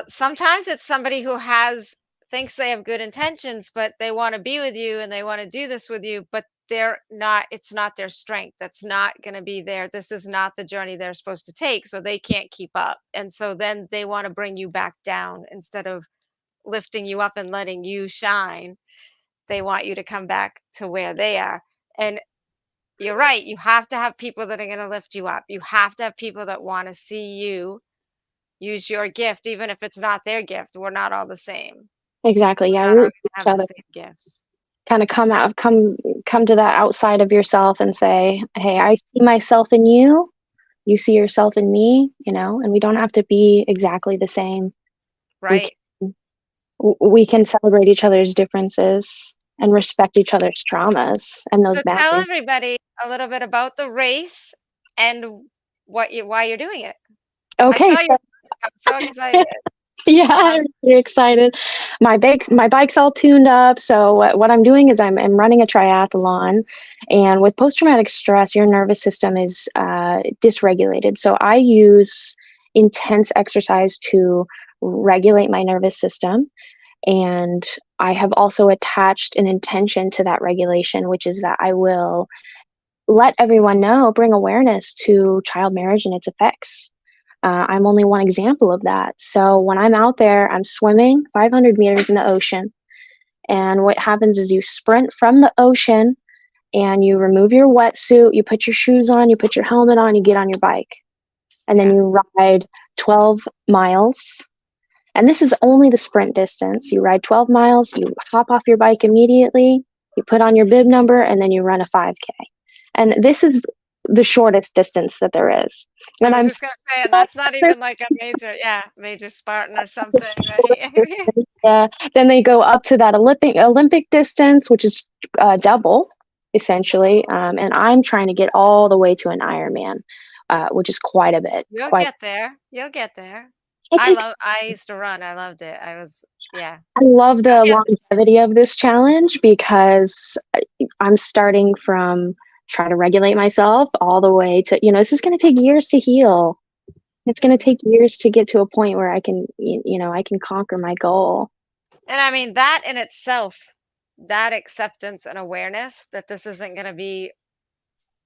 sometimes it's somebody who thinks they have good intentions, but they want to be with you and they want to do this with you, but they're not, it's not their strength. That's not going to be there. This is not the journey they're supposed to take. So they can't keep up. And so then they want to bring you back down instead of lifting you up and letting you shine. They want you to come back to where they are. And you're right. You have to have people that are going to lift you up. You have to have people that want to see you use your gift, even if it's not their gift. We're not all the same. Exactly. Yeah, We're not all root going to each have the other. same gifts. Kind of come to that outside of yourself and say, hey, I see myself in you. You see yourself in me, and we don't have to be exactly the same. We Right. we can celebrate each other's differences and respect each other's traumas and those So tell boundaries. everybody a little bit about the race and why you're doing it. I Okay, saw you. I'm so excited. yeah, Um, I'm really excited. My bike's all tuned up. So what I'm doing is I'm running a triathlon, and with post-traumatic stress, your nervous system is dysregulated. So I use intense exercise to regulate my nervous system. And I have also attached an intention to that regulation, which is that I will let everyone know, bring awareness to child marriage and its effects. I'm only one example of that. So when I'm out there, I'm swimming 500 meters in the ocean. And what happens is you sprint from the ocean and you remove your wetsuit, you put your shoes on, you put your helmet on, you get on your bike. And then yeah. you ride 12 miles. And this is only the sprint distance. You ride 12 miles, you hop off your bike immediately, you put on your bib number, and then you run a 5K. And this is the shortest distance that there is. I And was I'm just gonna say, and that's not even like a major Spartan or something, right? then they go up to that Olympic distance, which is double, essentially. And I'm trying to get all the way to an Ironman, which is quite a bit. You'll Quite. get there. You'll get there. It takes. I used to run. I loved it. Yeah. I love You'll the get longevity of this challenge because I'm starting from trying to regulate myself all the way to, this is going to take years to heal. It's going to take years to get to a point where I can, I can conquer my goal. And I mean, that in itself, that acceptance and awareness that this isn't going to be,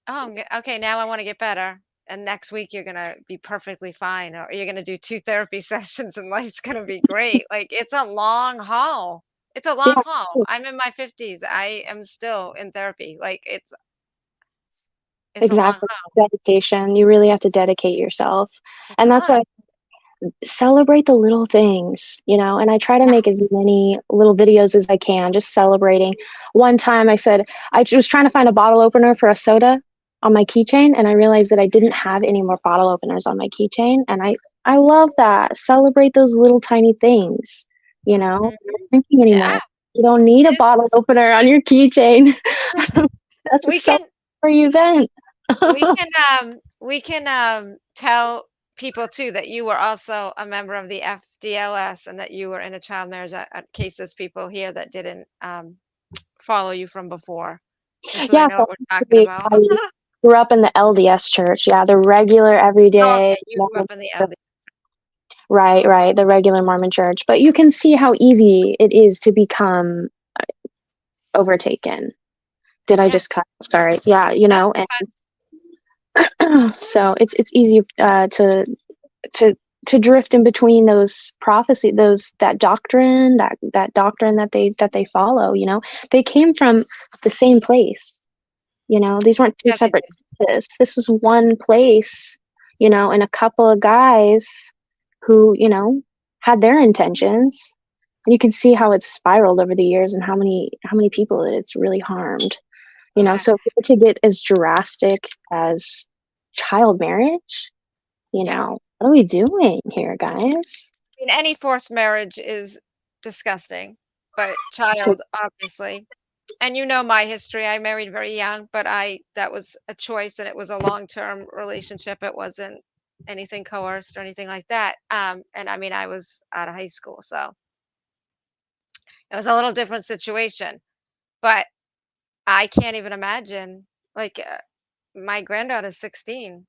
oh, okay, now I want to get better. And next week you're going to be perfectly fine. Or you're going to do 2 therapy sessions and life's going to be great. Like, it's a long haul. It's a long haul. Yeah, I'm in my 50s. I am still in therapy. Like, it's a long exactly. haul. Dedication. You really have to dedicate yourself. It's And a that's lot. why celebrate the little things, and I try to Yeah. make as many little videos as I can, just celebrating. One time I said, I was trying to find a bottle opener for a soda on my keychain, and I realized that I didn't have any more bottle openers on my keychain. And I love that. Celebrate those little tiny things, Mhm. not drinking Yeah. anymore. You don't need a It bottle opener on your keychain. That's a we can celebratory event. we can tell people too that you were also a member of the FDLS and that you were in a child marriage cases, people here that didn't follow you from before, just so they Yeah, know so what we're talking actually, about. I grew up in the LDS church. Yeah, the regular Oh, everyday okay, you grew Mormon up in the church. LD. Right, right, the regular Mormon church. But you can see how easy it is to become overtaken. Did I Yeah, just cut? Sorry. Yeah, no, and fine. so it's easy to to drift in between those prophecy, that doctrine that they follow. They came from the same place. These weren't two Yeah, they separate did. places. This was one place, and a couple of guys who, had their intentions. And you can see how it's spiraled over the years and how many people it's really harmed. You know, Yeah. so to get as drastic as child marriage, you Yeah. know, what are we doing here, guys? I mean, any forced marriage is disgusting, but So, child, obviously. And you know my history. I married very young, but that was a choice and it was a long-term relationship. It wasn't anything coerced or anything like that. And I mean, I was out of high school, so it was a little different situation. But I can't even imagine, like, my granddaughter's 16.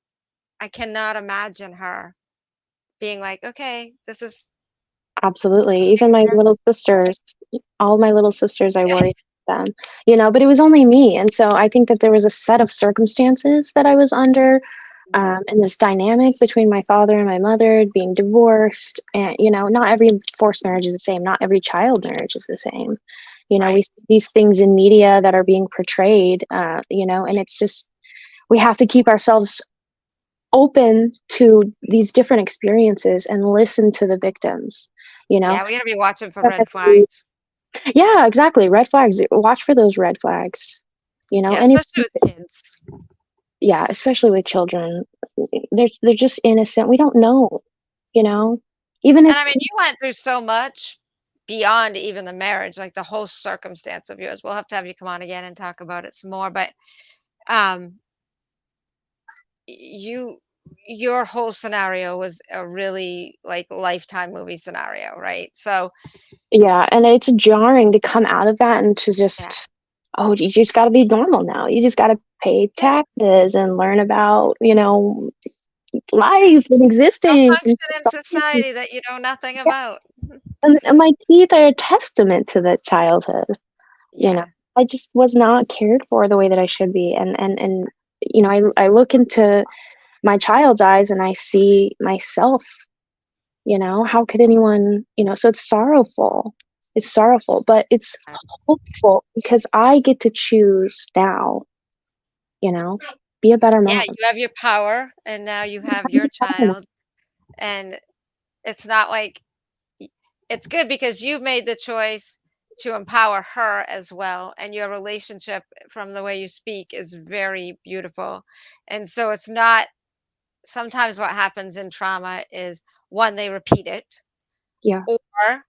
I cannot imagine her being like, okay, this is absolutely. Even my little sisters, all my little sisters, I yeah, worry about them, you know, but it was only me. And so I think that there was a set of circumstances that I was under, and this dynamic between my father and my mother being divorced. And, you know, not every forced marriage is the same. Not every child marriage is the same. You know, we right. see these things in media that are being portrayed, you know, and it's just, we have to keep ourselves open to these different experiences and listen to the victims, you know. Yeah, we gotta be watching for red flags. Yeah, exactly. Red flags. Watch for those red flags, you know. Yeah, And especially with kids. yeah, especially with children, they're just innocent. We don't know, you know. Even And as I mean, you went through so much beyond even the marriage, like the whole circumstance of yours. We'll have to have you come on again and talk about it some more. But um, you, your whole scenario was a really like lifetime movie scenario, right? So yeah, and it's jarring to come out of that and to yeah, just, oh, you just got to be normal now. You just got to pay yeah, taxes and learn about, you know, yeah. life and Go existing. And function in society that you know nothing about. and my teeth are a testament to that childhood. You know, Yeah, I just was not cared for the way that I should be. And you know, I look into my child's eyes and I see myself, you know, how could anyone, you know, so it's sorrowful. It's sorrowful, but it's hopeful because I get to choose now, you know, be a better yeah. mom. You have your power, and now you have your child, and it's not like it's good because you've made the choice to empower her as well, and your relationship from the way you speak is very beautiful. And so it's not, sometimes what happens in trauma is one, they repeat it, Yeah, or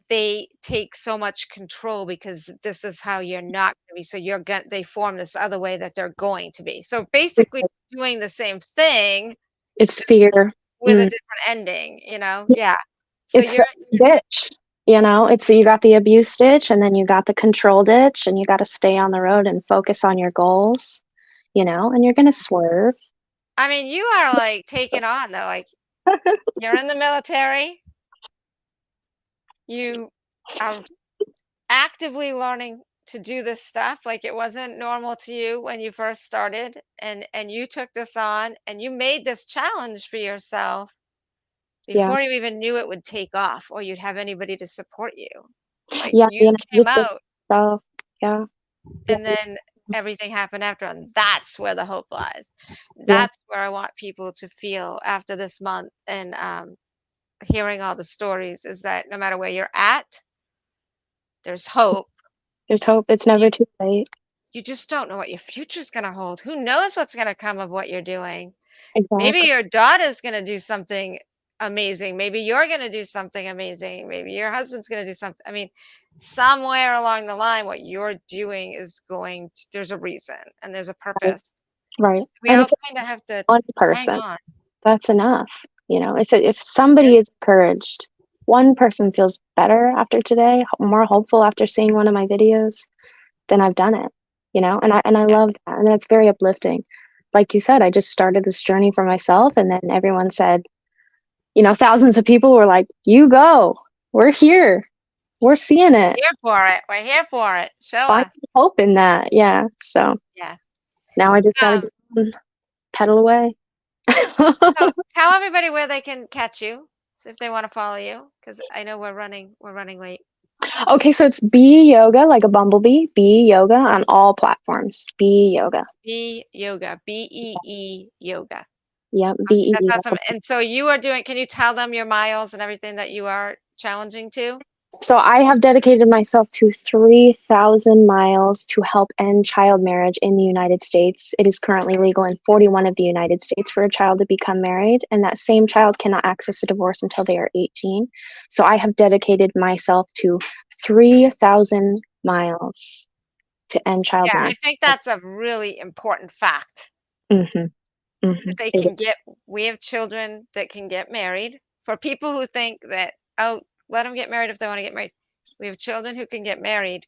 they take so much control because this is how you're not going to be, so you're going they form this other way that they're going to be, so basically doing the same thing it's fear. with a Mm. different ending, yeah. So It's the ditch, you know, it's you got the abuse ditch and then you got the control ditch and you got to stay on the road and focus on your goals, you know, and you're going to swerve. I mean, you are like taking on though, like you're in the military, you are actively learning to do this stuff. Like it wasn't normal to you when you first started, and you took this on and you made this challenge for yourself Yeah. before you even knew it would take off or you'd have anybody to support you. Like Yeah, you you know, came just the out stuff. Yeah. Yeah. and then everything happened after, and that's where the hope lies. Yeah. That's where I want people to feel after this month, and hearing all the stories, is that no matter where you're at, there's hope. There's hope. It's You never too late. you just don't know what your future's gonna hold. Who knows what's gonna come of what you're doing? Maybe Exactly. your daughter's gonna do something amazing. Maybe you're gonna do something amazing. Maybe your husband's gonna do something. I mean, somewhere along the line, what you're doing is going to, there's a reason and there's a Right. purpose. Right. We And all if kind of it's have to one hang person, on. that's enough. You know, if Yeah. somebody is encouraged, one person feels better after today, more hopeful after seeing one of my videos, then I've done it. You know, and I Yeah. love that. And it's very uplifting. Like you said, I just started this journey for myself and then everyone said, you know, thousands of people were like, "You go. We're here. We're seeing it. Here for it. We're here for it. Show Find us. hope in that." Yeah. So Yeah. now I just gotta Um, go and pedal away. so tell everybody where they can catch you, so if they want to follow you, because I know we're running late. Okay, so it's Bee Yoga, like a bumblebee. Bee Yoga on all platforms. Bee Yoga. Be yoga. BEE yoga. Yep, BE. That's awesome. And so you are doing, can you tell them your miles and everything that you are challenging to? So I have dedicated myself to 3,000 miles to help end child marriage in the United States. It is currently legal in 41 of the United States for a child to become married, and that same child cannot access a divorce until they are 18. So I have dedicated myself to 3,000 miles to end child Yeah, I marriage. think that's a really important fact Hmm. that they hmm can get. We have children that can get married. For people who think that, oh, let them get married if they want to get married. We have children who can get married,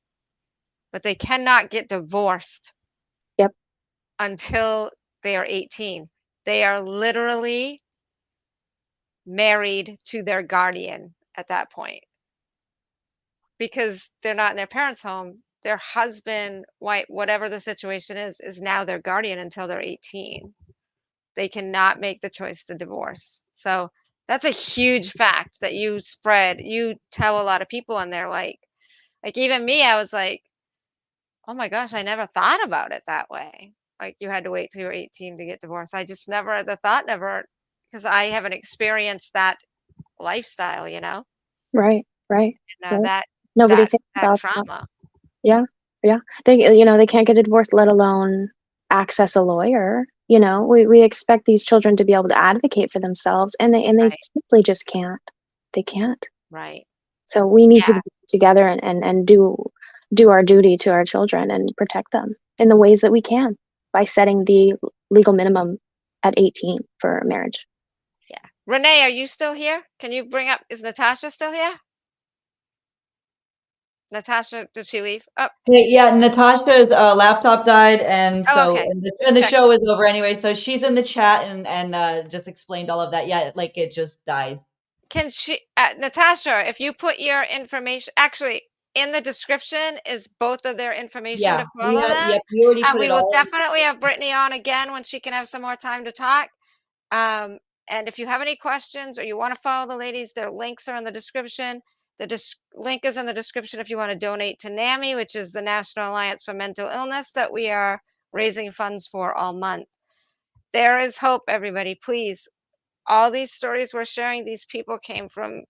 but they cannot get divorced Yep. until they are 18. They are literally married to their guardian at that point because they're not in their parents' home. Their husband, wife, whatever the situation is now their guardian until they're 18. They cannot make the choice to divorce. So that's a huge fact that you spread. You tell a lot of people, and they're like even me, I was like, oh my gosh, I never thought about it that way. Like you had to wait till you're 18 to get divorced. I just never, the thought never, because I haven't experienced that lifestyle, Right. Right. and Right. that Nobody that thinks that about that. trauma. Yeah, yeah. They can't get a divorce, let alone access a lawyer. We expect these children to be able to advocate for themselves, and they Right, simply just can't. They can't. right. So we need to Yeah, be together and do our duty to our children and protect them in the ways that we can by setting the legal minimum at 18 for marriage. yeah. Renee, are you still here? Can you bring up, is Natasha still here? Natasha, did she leave? Oh, Hey, yeah, Natasha's laptop died, and oh, so okay. and Just the check. show is over anyway. So she's in the chat and just explained all of that. Yeah, like it just died. Can she, Natasha, if you put your information, actually, in the description is both of their information Yeah, to follow them. yep, you already put We it will all. definitely have Brittany on again when she can have some more time to talk. Um, and if you have any questions or you want to follow the ladies, their links are in the description. The link is in the description if you want to donate to NAMI, which is the National Alliance for Mental Illness that we are raising funds for all month. There is hope, everybody. Please, all these stories we're sharing, these people came from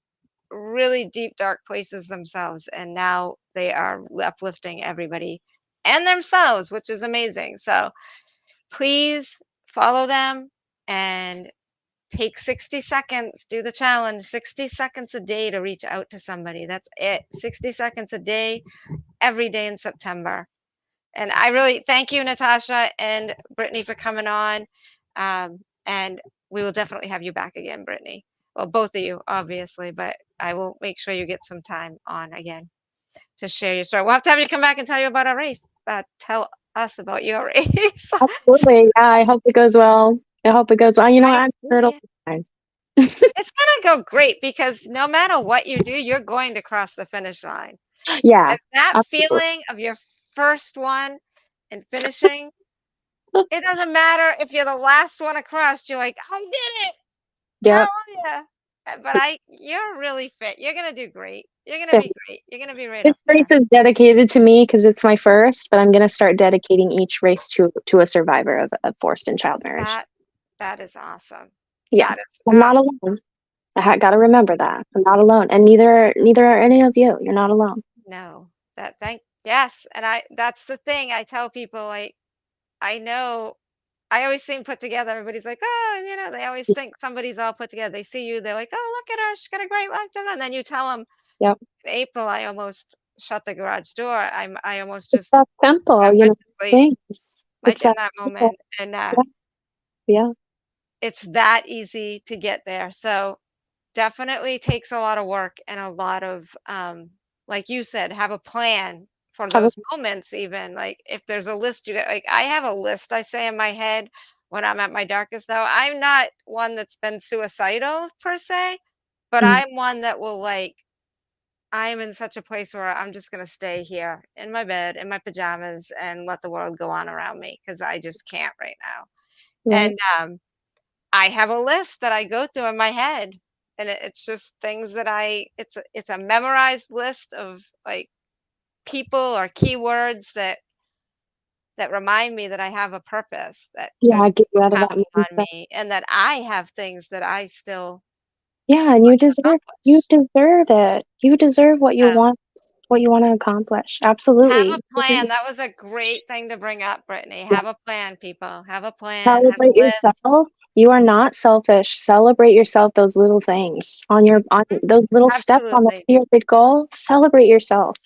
really deep, dark places themselves, and now they are uplifting everybody and themselves, which is amazing. So please follow them and take 60 seconds, do the challenge, 60 seconds a day to reach out to somebody. That's it. 60 seconds a day, every day in September. And I really thank you, Natasha and Brittany, for coming on. And we will definitely have you back again, Brittany. Well, both of you, obviously, but I will make sure you get some time on again to share your story. We'll have to have you come back and tell you about our race. Tell us about your race. Absolutely. Yeah, I hope it goes well. I hope it goes well. Right? I'm sure it'll Yeah. be fine. It's gonna go great because no matter what you do, you're going to cross the finish line. Yeah, And that absolutely. feeling of your first one and finishing, it doesn't matter if you're the last one across, you're like, I did it. Yep. Hallelujah. But you're really fit. You're gonna do great. You're gonna Yeah. be great. You're gonna be right This up there. race is dedicated to me because it's my first, but I'm going to start dedicating each race to a survivor of forced and child marriage. That is awesome. Yeah, That is I'm not alone. Got to remember that I'm not alone, and neither are any of you. You're not alone. no. That thank yes. And that's the thing I tell people, like, I know I always seem put together. Everybody's like, oh, they always think somebody's all put together. They see you, they're like, oh, look at her, she's got a great life. And then you tell them Yep, in April, I almost shut the garage door. I almost it's just that simple. I went to Those sleep, things. like It's in that that simple. moment. And Yeah, yeah. it's that easy to get there. So definitely takes a lot of work and a lot of, like you said, have a plan for Have a- those moments. Even like if there's a list, you get, like, I have a list I say in my head when I'm at my darkest. Now I'm not one that's been suicidal per se, but Mm, I'm one that will, like, I'm in such a place where I'm just going to stay here in my bed in my pajamas and let the world go on around me because I just can't right now. right. And I have a list that I go through in my head, and it's just things that it's a memorized list of, like, people or keywords that that remind me that I have a purpose, that Yeah, there's get you people out of that counting on mindset. me, and that I have things that I still Yeah, and want to you accomplish. deserve it. You deserve So, what you want to accomplish. have a Absolutely. plan. That was a great thing to bring up, Brittany. Yeah. Have a plan, people. Have a plan. Have Celebrate a list. yourself. You are not selfish. Celebrate yourself, those little things on Mhm. those little steps on the Absolutely. to your big goal. Celebrate yourself.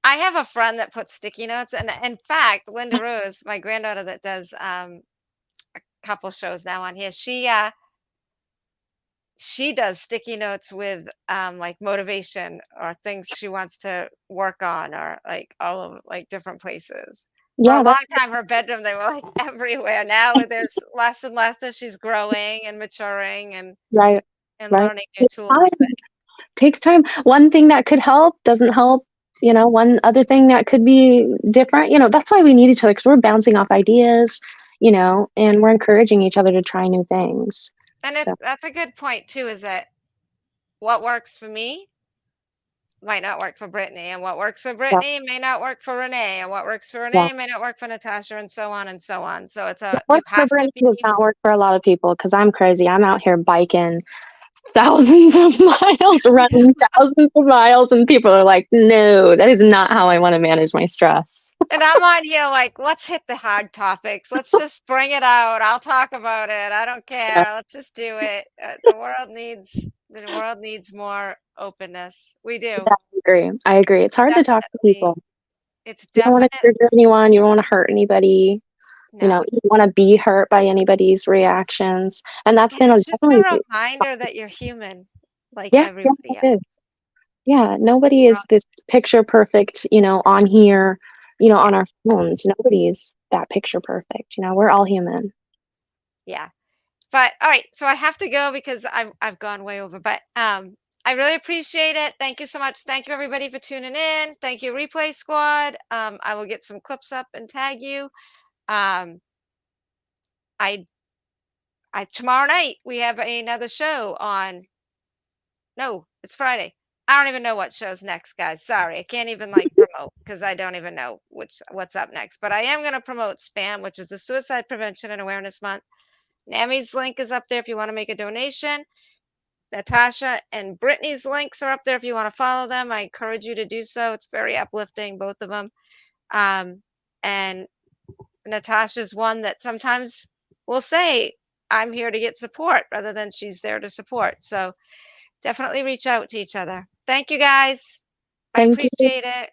I have a friend that puts sticky notes, and in fact, Linda Rose, my granddaughter that does a couple shows now on here, she does sticky notes with like motivation or things she wants to work on, or like all of like different places. For a Yeah, long that's time, her bedroom, they were like everywhere. Now there's less and less as she's growing and maturing right. and Right. learning new It's tools. time. Takes time. One thing that could help doesn't help. One other thing that could be different. That's why we need each other, because we're bouncing off ideas, and we're encouraging each other to try new things. And So, that's a good point too, is that what works for me might not work for Brittany, and what works for yeah, Brittany may not work for Renee, and what works for yeah. Renee may not work for Natasha, and so on and so on. So What you works for have to Brittany be. does not work for a lot of people, because I'm crazy. I'm out here biking thousands of miles, running thousands of miles, and people are like, no, that is not how I want to manage my stress. And I'm on here like, let's hit the hard topics. Let's just bring it out. I'll talk about it. I don't Yeah, care. Let's just do it. The world needs more openness. We do. I agree. I agree. It's hard to talk to Definitely. people. It's You don't want to definite. trigger anyone. You don't want to hurt anybody. No. You don't want to be hurt by anybody's reactions. And that's And been it's just a definitely, reminder that you're human like yeah, yeah, everybody it else. is. Yeah, nobody We're all- is this picture perfect, on here, Yeah. on our phones. Nobody's that picture perfect. We're all human. Yeah. But all right, so I have to go because I've gone way over. But I really appreciate it. Thank you so much. Thank you everybody for tuning in. Thank you, Replay Squad. I will get some clips up and tag you. Um, I tomorrow night we have another show on. No, it's Friday. I don't even know what show's next, guys. Sorry, I can't even like promote because I don't even know what's up next. But I am going to promote SPAM, which is the Suicide Prevention and Awareness Month. NAMI's link is up there if you want to make a donation. Natasha and Brittany's links are up there if you want to follow them. I encourage you to do so. It's very uplifting, both of them. And Natasha's one that sometimes will say, I'm here to get support rather than she's there to support. So definitely reach out to each other. Thank you guys. I Thank you. appreciate it.